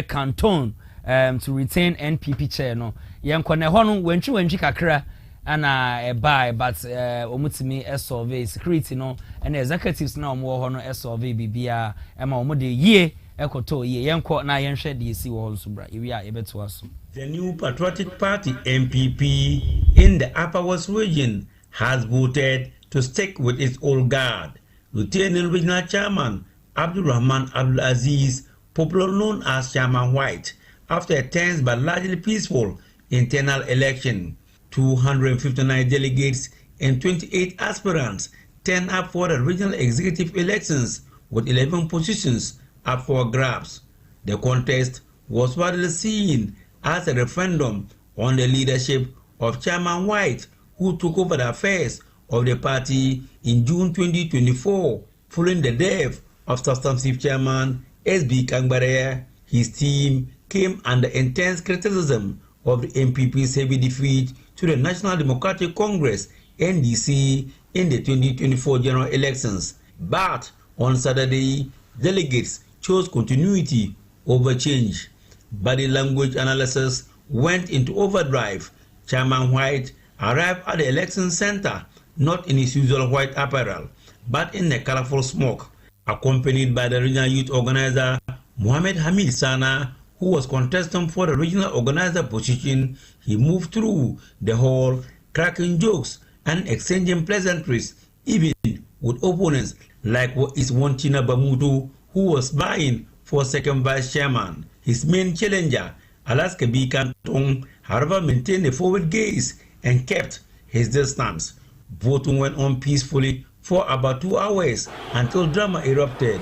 Canton to retain NPP chair no. Yenko ne ho no wantwi kakra ana buy but omutimi survey security no and executives na omo ho no survey bibia ema omo de yie ekoto yie yenko na yenhwe de si wo so bra ewi a ebeto aso. The new Patriotic Party MPP in the Upper West region has voted to stick with its old guard, retaining regional chairman Abdulrahman Abdulaziz, popularly known as Chairman White, after a tense but largely peaceful internal election. 259 delegates and 28 aspirants turned up for the regional executive elections, with 11 positions up for grabs. The contest was widely seen as a referendum on the leadership of Chairman White, who took over the affairs of the party in June 2024 following the death of substantive chairman S.B. Kangbaraya. His team came under intense criticism of the MPP's heavy defeat to the National Democratic Congress (NDC) in the 2024 general elections. But on Saturday, delegates chose continuity over change. Body language analysis went into overdrive. Chairman White arrived at the election center not in his usual white apparel, but in a colorful smock, accompanied by the regional youth organizer Mohammed Hamid Sana, who was contesting for the regional organizer position. He moved through the hall, cracking jokes and exchanging pleasantries, even with opponents like Iswantina Bamutu, who was vying for second vice chairman. His main challenger, Alaska B. Kantong, however, maintained a forward gaze and kept his distance. Voting went on peacefully for about 2 hours until drama erupted.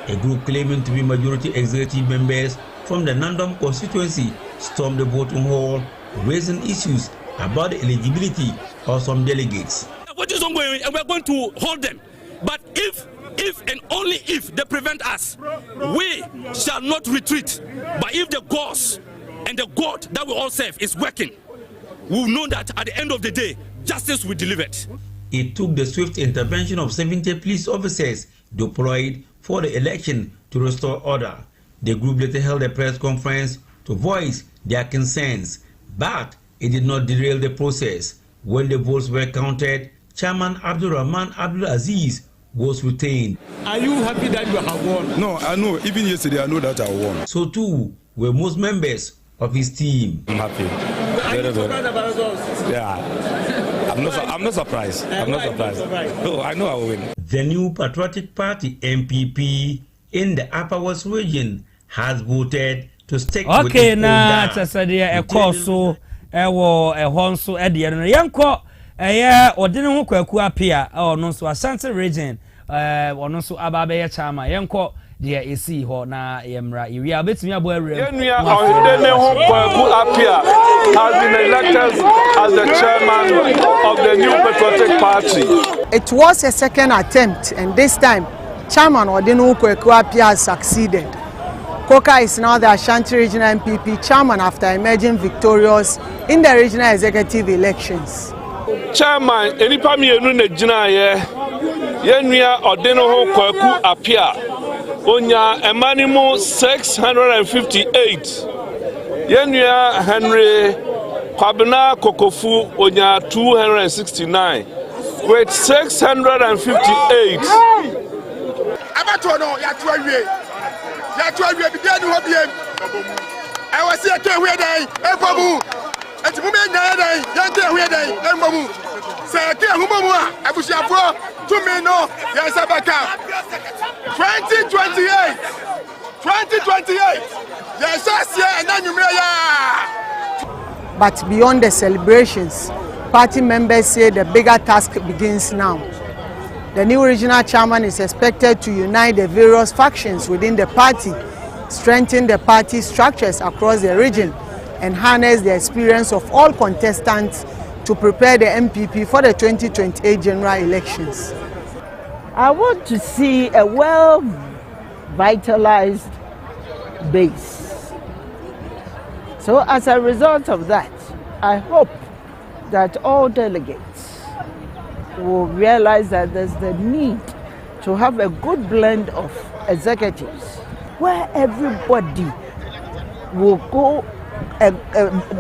A group claiming to be majority executive members from the Nandom constituency stormed the voting hall, raising issues about the eligibility of some delegates. What is ongoing, and we're going to hold them. But if and only if they prevent us, we shall not retreat. But if the cause and the God that we all serve is working, we will know that at the end of the day, justice will be delivered. It took the swift intervention of 70 police officers deployed for the election to restore order. The group later held a press conference to voice their concerns, but it did not derail the process. When the votes were counted, Chairman Abdul Rahman Abdul Aziz was retained. Are you happy that you have won? No, I know. Even yesterday, I know that I won. So too were most members of his team. I'm happy. Are you surprised about results? Yeah. I'm not surprised. I'm not surprised. No, I know I will win. The new Patriotic Party (MPP) in the Upper West region has voted to stick with okay, its na own tasadia ekoso ewo ehonso ede no yenko eye odene ho kwaku apia ono so Ashanti region ono so ababe ye chama yenko de esi ho na yemra iria betimi abo awrem yenua odene ho kwaku apia has been elected as the chairman of the new Patriotic Party. It was a second attempt, and this time Chairman Odene Kwaku Apia has succeeded. Koka is now the Ashanti Regional MPP chairman after emerging victorious in the regional executive elections. Chairman, enipa mienu na gina ye yenua Odene Kwaku Apia onya emanimu 658. Yenua Henry Kwabena Kokofu onya 269 with 658. Abatono ya tuawie bibianu hobiem I was here to where they efomu etimu me nya dey yante where they embomu say ke humomu a abusiafo to me no yes abaka 2028 yes asia na nyumre ya. But beyond the celebrations, party members say the bigger task begins now. The new regional chairman is expected to unite the various factions within the party, strengthen the party structures across the region, and harness the experience of all contestants to prepare the MPP for the 2028 general elections. I want to see a well-vitalized base. So as a result of that, I hope that all delegates will realize that there's the need to have a good blend of executives where everybody will go and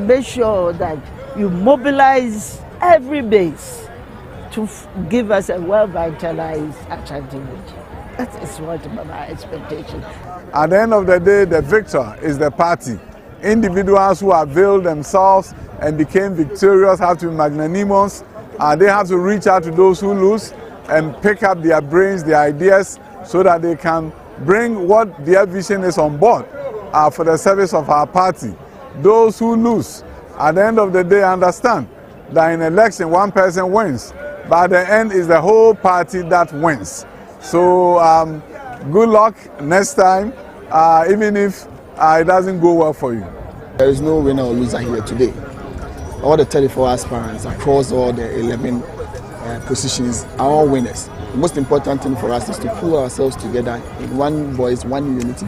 make sure that you mobilize every base to give us a well-vitalized Ashanti region. That is what my expectation. At the end of the day, the victor is the party. Individuals who availed themselves and became victorious have to be magnanimous. They have to reach out to those who lose and pick up their brains, their ideas, so that they can bring what their vision is on board for the service of our party. Those who lose, at the end of the day, understand that in election, one person wins, but at the end is the whole party that wins. So good luck next time, even if it doesn't go well for you. There is no winner or loser here today. All the 34 aspirants across all the 11 positions are all winners. The most important thing for us is to pull ourselves together in one voice, one unity,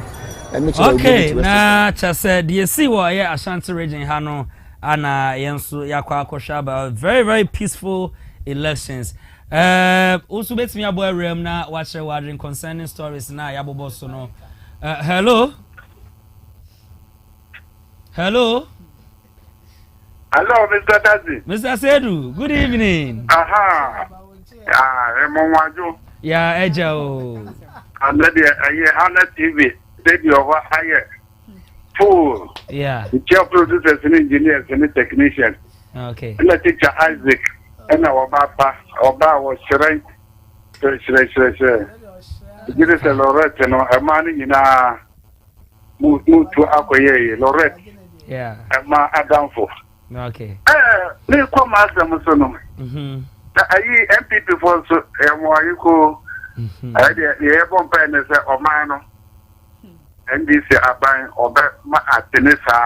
and make sure okay, na chase the see what yeah Ashanti region hano ana yenso yakwa akosha very very peaceful elections. Also bet me abo area na watch wondering concerning stories na yabobo so no. Hello. Hello, Mr. Dizzi. Mr. Sedu, good evening. Aha. Monwajo. Yeah, Ejo. And Hana TV, radio, full. Yeah. The chair producers and engineers and technicians. Okay. And the teacher Isaac, and our Papa, was shrine. Give us a Lorette, and a man in a move to Akoye, Lorette. Yeah. Ma Adamfo. Okay. Me come ask them so no. Ayi MPP for so Mwayiko. Ayi the ebon pen say Omano. NDC aban obe ma atenesa.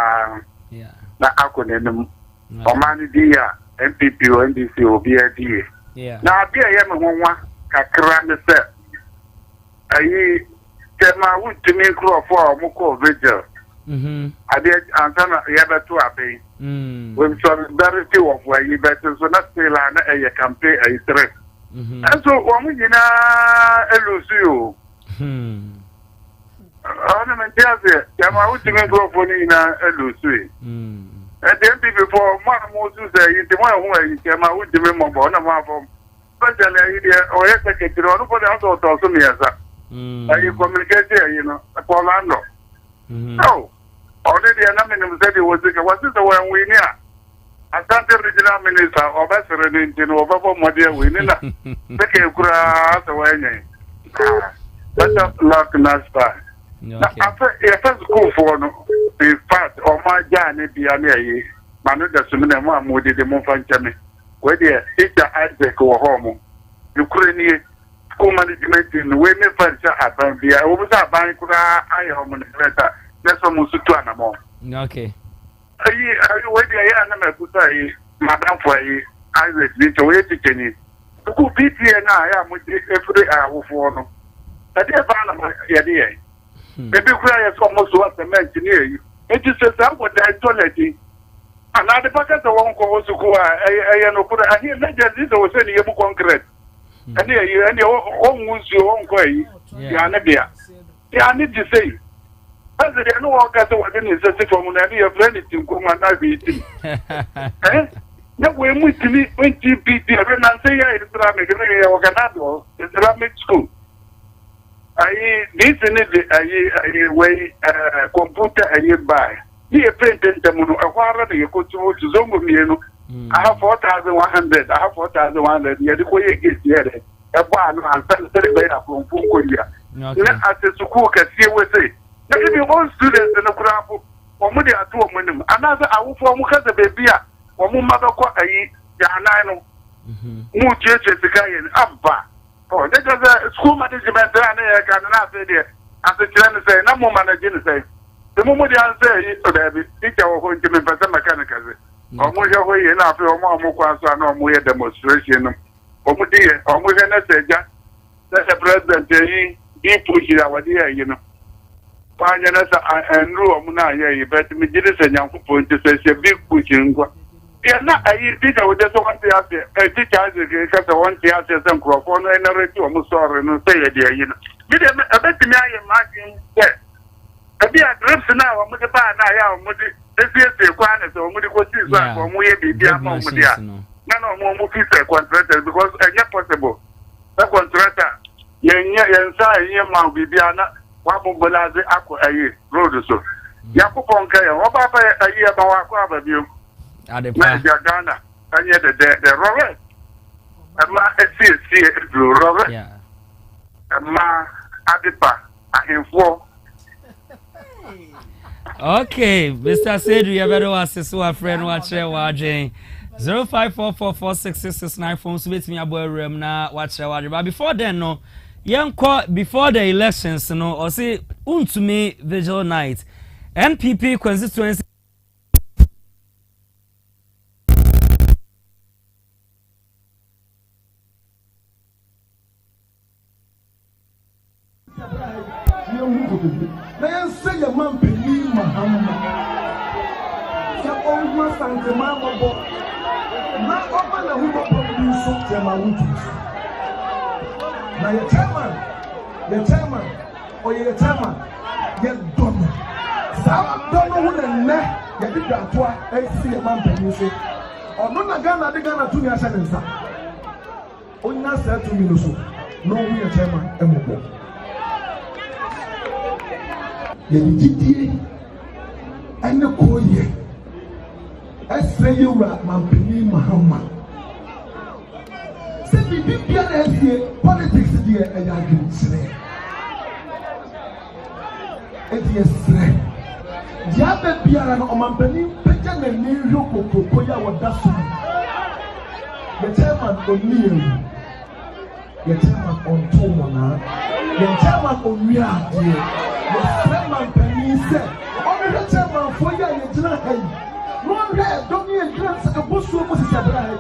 Yeah. Na akonenim. Omani dia MPP or NDC obi adi. Yeah. Na abia ye me honwa kakra me say ayi tema wutumi kro for omko vigil. I did Antana Yabato Abbey. When some very few of where you better so not still a campaign a threat. And so one you know, ornament tells it, Yama would go for Nina Elusi. And then before Moses say, the one way Yama would remember one of them. But or yes, I get to know for the other also me as a communicate, you know, a Polando. No. Already an amendment said it was the one we near. I can't regional minister or Besser in Over Modia winning. Take a grass away. Better luck next time. After a first school for the fact or my journey be a near Manu Sumina Moody the Monfanchame. Where the teacher Isaac or Homo. Ukrainian school management in women furniture at Bambia. I was a bank I am on the letter. That's almost 2 animals. Okay. Are you waiting? I am a good Madame for Isaac, little way to Kenny. The good people and I am with every hour for no. I dear Banner, yeah, maybe cry is almost what the man near you. It is a sample that toilet. Another bucket of one calls to go. I know, put a here, let this was any able concrete. And here, and your own wounds your own way. Yeah, I need to say. As there no one got what in his from any of anything come and I be eating. No way with me 20 PT and I say I Islamic Islamic school. I this in it I way computer I buy. He a painting them a while you go to Zongo. I have 4,100, I have 4,100, yeah, the way it gets here. A one and celebrate from Punkuya. As a school can see what say. Maybe all students in the crap or money at 2 minimum. Another hour for Mukaza baby or Mumma Yanano. More churches the guy in Abba. Oh, that is a school management and I cannot say there. As the children say, no more managing say. The moment I say, teacher or going to be better mechanical. Or more your way enough or more no more demonstration. Or more dear, or more than I said, that's a president, he pushes our dear, you know. Panyana and room now, yeah, but me did it and young point to say a big pushing. Yeah, not a teacher with just one theatre, a teacher because I want theatre and microphone and a rate almost sorry and say a dear, you know. Did I bet me I imagine that. A bit of drips now, I'm with the bar now, I'm with the quantity or medical season from where be the amount of the none more movies contractors because it's not possible. The contractor, inside your mouth be Wabulazi Aqua Road so. Yakuponka, Wabapa a year about Aqua view. At the Ghana, and yet the Robert. A ma see blue Robert. Yeah. A ma Adipa, I am 4. Okay, Mr. Sedu, you better ask our friend watch watching 0544466669 phones with me about room now watch watch. But before then, no. Before the elections, or say, to me, vigil night, NPP constituency. bebree na yɛnsɛ yɛ ma mpanyin mahama yɛ ɔnwa santema mɔbɔ na ɔma na ho bɔbɔ bi nso kyɛma wotu na yɛ chairman ɔyɛ yɛ chairman yɛ dɔ no saa dɔ no ho na nnɛ yɛde dwatoa asi yɛ ma mpanyin so ɔno na Ghana de Ghana tumi ahyɛ ne nsa onya saa tumi no so na ɔhu yɛ chairman ɛmɔbɔ yɛde gyidie ɛne kɔɔyɛ ɛsrɛ yɛwura mampanyin mahama sɛ biribi biara asie politics deɛ ɛyɛ adwenkyerɛ ɛde yɛsrɛ deɛ aba biara no ɔmampanyin pɛgya n'ani hwɛ kokoko yi a wɔda so yɛ chairman ɔnni yɛwu yɛ chairman ɔnto mmɔnaa yɛ chairman ɔnwia adeɛ yɛsrɛ mampanyin sɛ ɔmehwɛ chairmanfoɔ yi a yɛgyina ha yi na ɔhwɛ ɛdɔm yi yɛgyina sɛ abosuo mu sisi abere ha yi.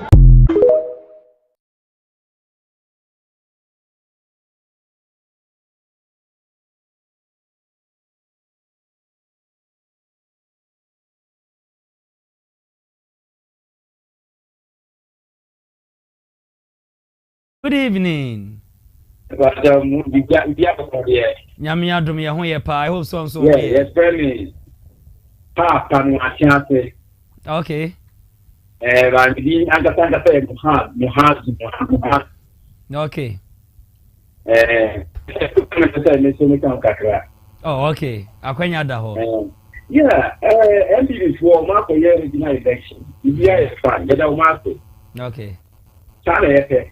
Good evening. Nyame adom ye ho ye pa. I hope so. Yeah, yes, friendly. Papa no asiate. Okay. But we understand that Muhammad. Okay. Oh, okay. Akwanya da ho. Yeah, MPP for Marco year regional election. Ibia is fine. Get out Marco. Okay. Chale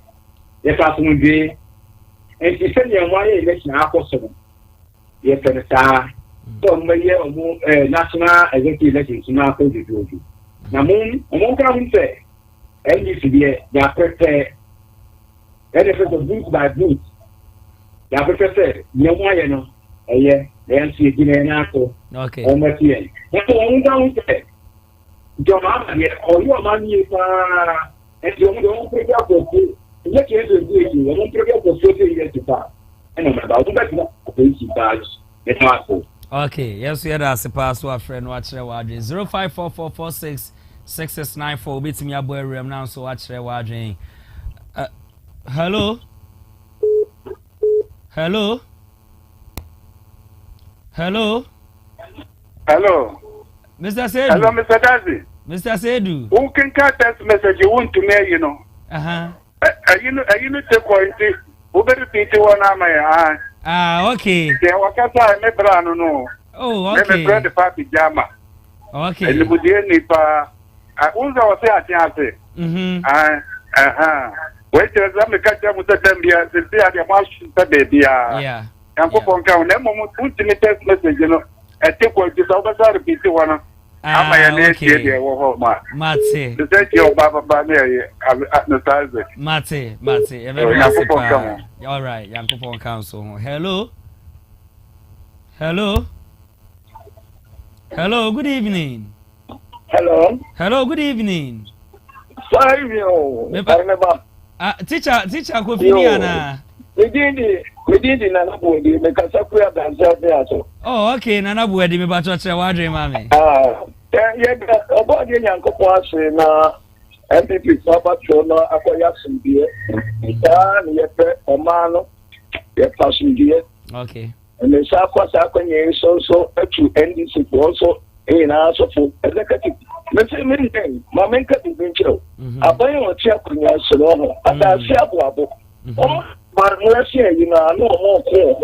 yes, I will be. And she said, "You want election? I possible." Yes, and so my year national executive election to now put it to you. Now, moon, come say, and you should be they are prepared. And if it's a boot by boot, they are prepared. You know, yeah, then see again now. Okay. On my team. That's what I'm going to say. John, or your money, and you don't prepare for you. Let you do it. You won't prepare for 40 years to pass. And I'm about to get up a basic badge. Okay, yes, we had a pass to our friend watch the warding 0544466694. Beat me a boy room now, so watch the warding. Hello. Hello. Hello. Hello. Mr. Sedu. Hello, Mr. Dizzi. Mr. Sedu. Who can cut that message you want to me, you know? You know, take point. Who better repeat one of my okay. Yeah, what can I remember? I don't know. Oh, okay. Remember the party jama. Okay. And the Budiani pa. I was say. Wait, let me catch up with them here. They are the most baby. Yeah. And go on count. That moment, put me text message, you know. I take what this over repeat one. Okay. Mate. The set your Baba Bane advertise. Mate. All right, Yankopon Council. Hello. Good evening. Hello, good evening. Sorry, teacher Kofiana. We did Nana Bodi, make us a queer dancer. Oh, okay, Nana Bodi, me back to Wadre, mammy. Yeah, about the young couple, now, MPP Sabato, acquire some beer. Yet, a man, yet passing beer. Okay. And the Sakwa is also to end this also in our support executive. Let's say many things. My main cut is in show. I buy a check on your salon, and I see a book. But let's say, you know, no more clear.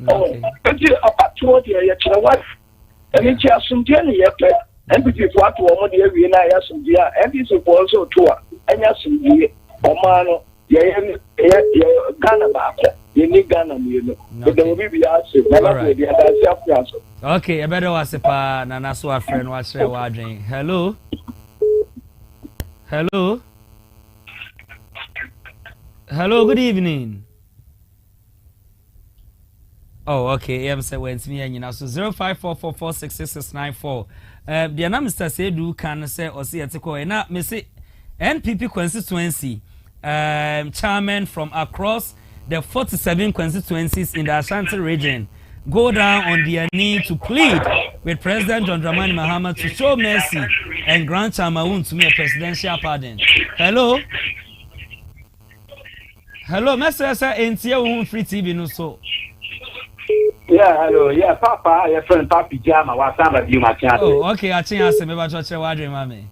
Oh, about 20 years, what? And it's just some jelly, and if you want to one year, we now have some dear, and it's also tour, and yes, some dear, or man, Ghana, you need Ghana, you know. But there will be answered. Okay, I better was a pa, and that's what friend was watching. Hello. Hello, good evening. Oh, okay. I'm saying when it's me and you now. So 0544466694. The name Mr. Sedu can say or see at the na me say NPP constituency chairman from across the 47 constituencies in the Ashanti region go down on their knee to plead with President John Dramani Mahama to show mercy and grant Chamawun to me a presidential pardon. Hello? Hello, Mr. Sir, ain't free TV no so. Yeah, hello. Yeah, Papa, your friend Papi Jama was some of you, my chance. Oh, okay, I think I said, maybe I try to watch mommy.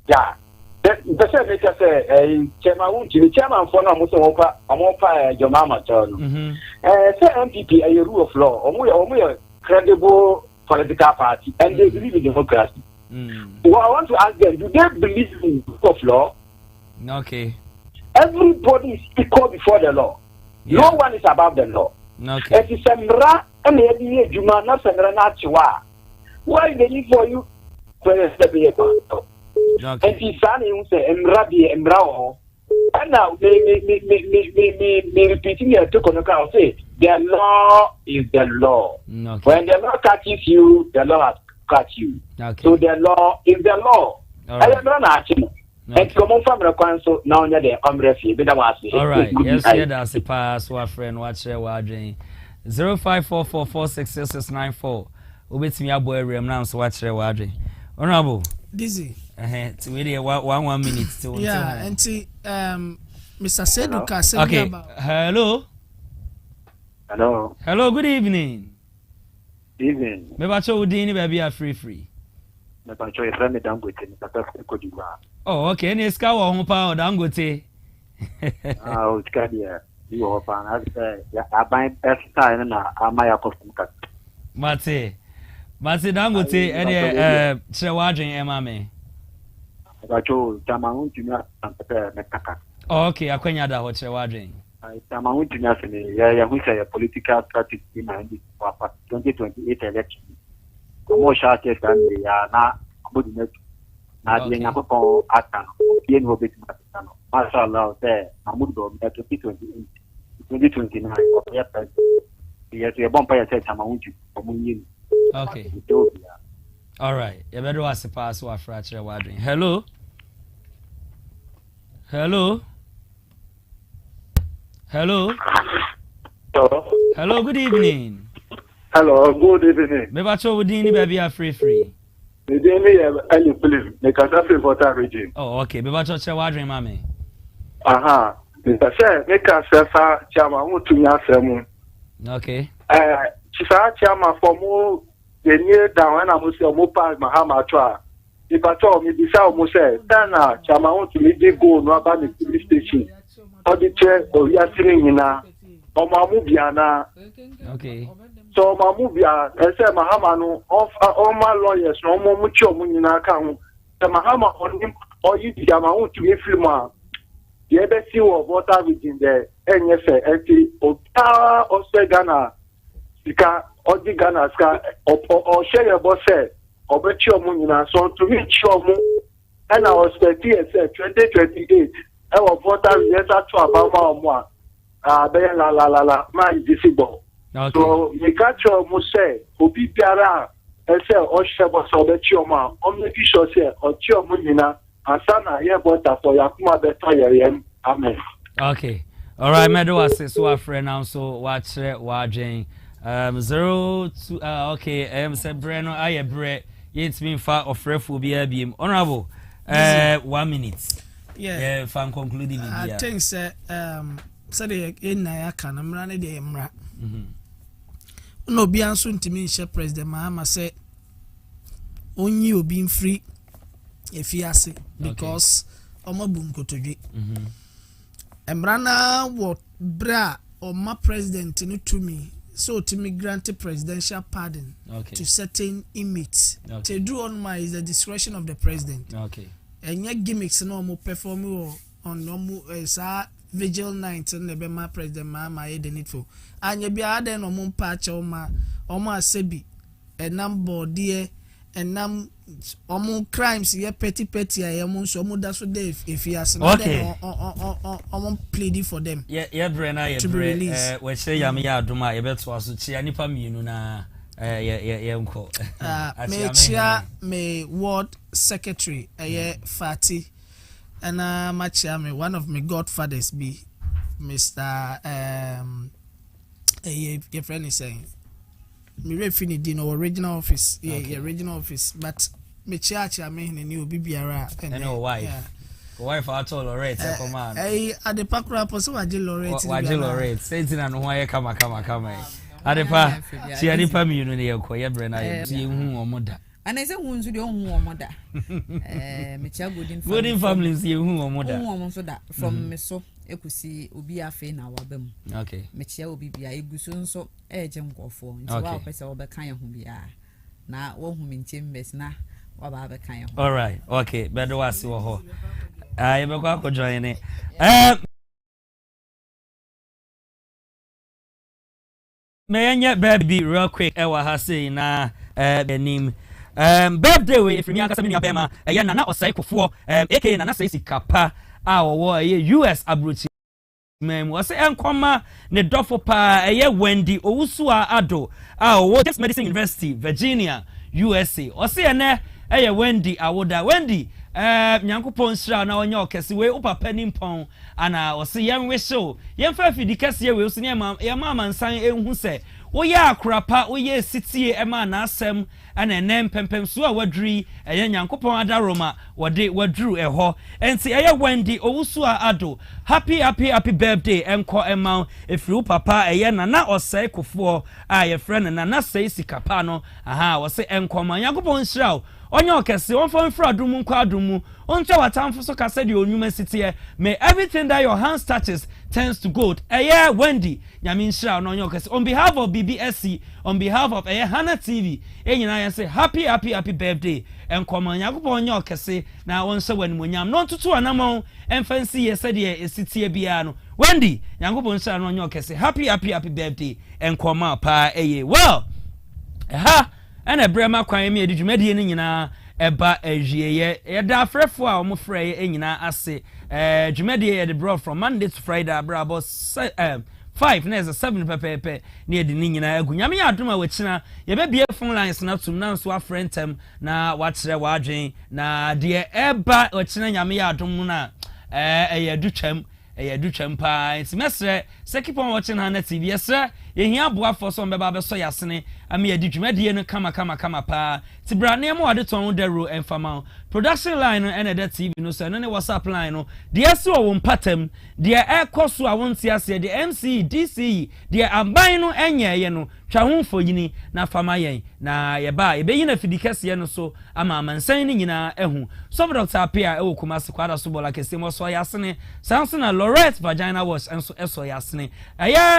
Yeah. The same make us say, Chairman, the chairman for no Musa, I'm on your mama turn. Say MPP, a rule of law, only a credible political party, and they believe in democracy. Well, I want to ask them, do they believe in rule of law? Okay. Everybody is equal before the law. Yeah. No one is above the law. Okay. If it's a and the Juma, not a why they need for you? Okay. And his son is Emrabi Emrao. And now me repeating it to Konoka say the law is the law. Okay. When the law catches you, the law has caught you. Okay. So the law is the law. I am not asking. And come on from the council now near the umbrella. All right. Yes, yeah, that's a pass. Our friend, watch your wording. 0544466694. Ubit me a boy remnants watch your wording. Honorable Dizzi. To really 1 minute to yeah, and see Mr. Seduka said okay. Hello. Hello. Hello, good evening. Evening. Maybe I told you baby are free. Oh, okay. And it's cow on power dangote. Oh, it's got you open. I buy every time and I my custom cut. Mate dangote and Chewajin Emame. Okay, I can't add what Chewajin. Tamaun Junior, yeah, who say a political strategy behind this 2028 election. More shortest than they are now. Not the Napo Atan, the Envobit Matano. Mashallah, there, Amudo, 2029. Yes, we are bumping said Tamaunchi. Okay. All right. You better watch the pass or fracture wording. Hello. Hello. Hello, good evening. Hello, good evening. Maybe I told you baby are free. The day any police, they can free for that region. Oh, okay. Maybe I told you wording, mommy. Aha. Mr. Say, make us chairman who to me asem. Okay. Chisa chairman for more the near down and I must say more pass Mahama try. If I told me this I must say, Dana chairman who to me they go no about the police station. Or the chair or we are sitting in a Omamubiana. Okay. So Mamubia, I say Mahama no all my lawyers no more mucho munina can. The Mahama on him or you chairman to me free man. The embassy of water within the NFA, Ota or Ghana, Sika, or the Ghana, or share your boss, or bet your munina. So to me, Chomu, and I was 2028. I was water, yes, I to about one. La, my disable. So, you catch your muse, who be Piara, and say, or share was or bet your mom, or make sure, say, or your munina. Asana here butter for Yakuma better amen. Okay. All right, Medo was so a friend now so watch watching 02 okay say Breno I bre yet me far of refu be honorable 1 minute. Yeah, fan concluding I think say the in na kan amra ne de mra. No bi anso ntimi nche president Mahama say onyi obi free efiase because omabum kotodwe emrana what bra oma president no to me so to me grant presidential pardon to certain inmates to do on my is the discretion of the president and your gimmicks no mo perform on no vigil night and the bema president Mahama e the needful and you be ada no mo patch oma sebi number dear and nam crimes ye petty I so da so dey if he has pleading for them Brena to be released we say yam ya adoma ye beto aso chia nipa mienu na ye nko me chia me ward secretary Fati and ma chia me one of my godfathers be Mr. your friend is saying me refini di no original office original office but me church I mean ni obi biara and wife wife at all Lorette command at the pakura poso waje Lorette waje Lorette senti na no ho aye kama adepa si adepa mi no ne yakoye bre na ye hu omoda and I say hu nso de hu omoda me chia golden family si hu omoda hu omo so da from me so ekusi obi afi na wabam okay me chia obi bia eguso nso eje nkofo nti wa pese wo be kan ye hu bia na wo hu me nchembes na wa ba be kan ye hu all right okay bedo wasi wo ho you be kwa ko join it me baby real quick ewa ha say na benim birthday we if me aka say me abema na osai kofo aka na say sikapa wo US abrochi mem wo say enkoma ne dofo pa Wendy Owusu Ado wo Just Medicine University Virginia USA o say na Wendy awoda Wendy nyankopon sra na onye okese we upapa nimpon ana o say yen we show yen fa fidi kase we so ne ya mama nsan enhu se wo ya akrapa wo ye sitie ema na asem ana enem pempem so a wadri nyankopon adaroma wode wadru eho enti Wendy Owusu Ado happy birthday enko ema efri papa na osai kofo a ye friend na sei sikapa no aha wo se enko ma nyankopon sra onye okese won fa mfra adumu nkwa adumu onche watamfo so kase de onyuma sitie may everything that your hands touches turns to gold Wendy nyame nshira no onye okese on behalf of BBSC on behalf of Hana TV enyina ya say happy birthday enkoma nyakopo onye okese na won se wanimonyam no ntutu anamon emfansi ye sede esitie bia no Wendy nyakopo nshira no onye okese happy birthday enkoma pa well ana brema kwan mi edwumade ni nyina eba ajieye yeda afrefo a omo frey enyina ase dwumade ye the bro from Monday to Friday about 5 na 7 pepepe na edi ni nyina agunyame ya adoma wachina ye be bie phone lines na tum na so afrentem na wachire wadwen na de eba wachina nyame ya adom na edutwam pa nti mesre se keep on watching Hana TV yesre ye hia boa for so mbeba be so yasene am ye dwumadie no kama pa ti brane mo ade ton dero enfama production line no ene da TV no so no ne WhatsApp line no de ase wo mpatam de ekoso a wonti ase de MC DC de amban no enye ye no twa ho foyini na fama yen na ye ba ye be yina fidikase no so ama mansan ni nyina ehu so Dr. Apia ewo Kumasi kwada so bola kese mo so yasene sanso na Lorette vagina wash enso eso yasene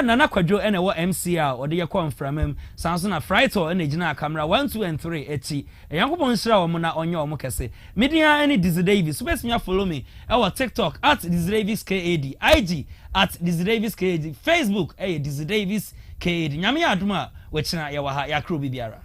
nana kwadwo ene wo MCA ode ye konframem sanso na Frighto ene gina camera 1 2 and 3 echi yankopon nsira wo na onye wo kese media ene Dizzi Davis so best me follow me ewo TikTok @DizziDavisKAD IG @DizziDavisKAD Facebook Dizzi Davis KAD nyame aduma wechina ye wa ha yakro bibiara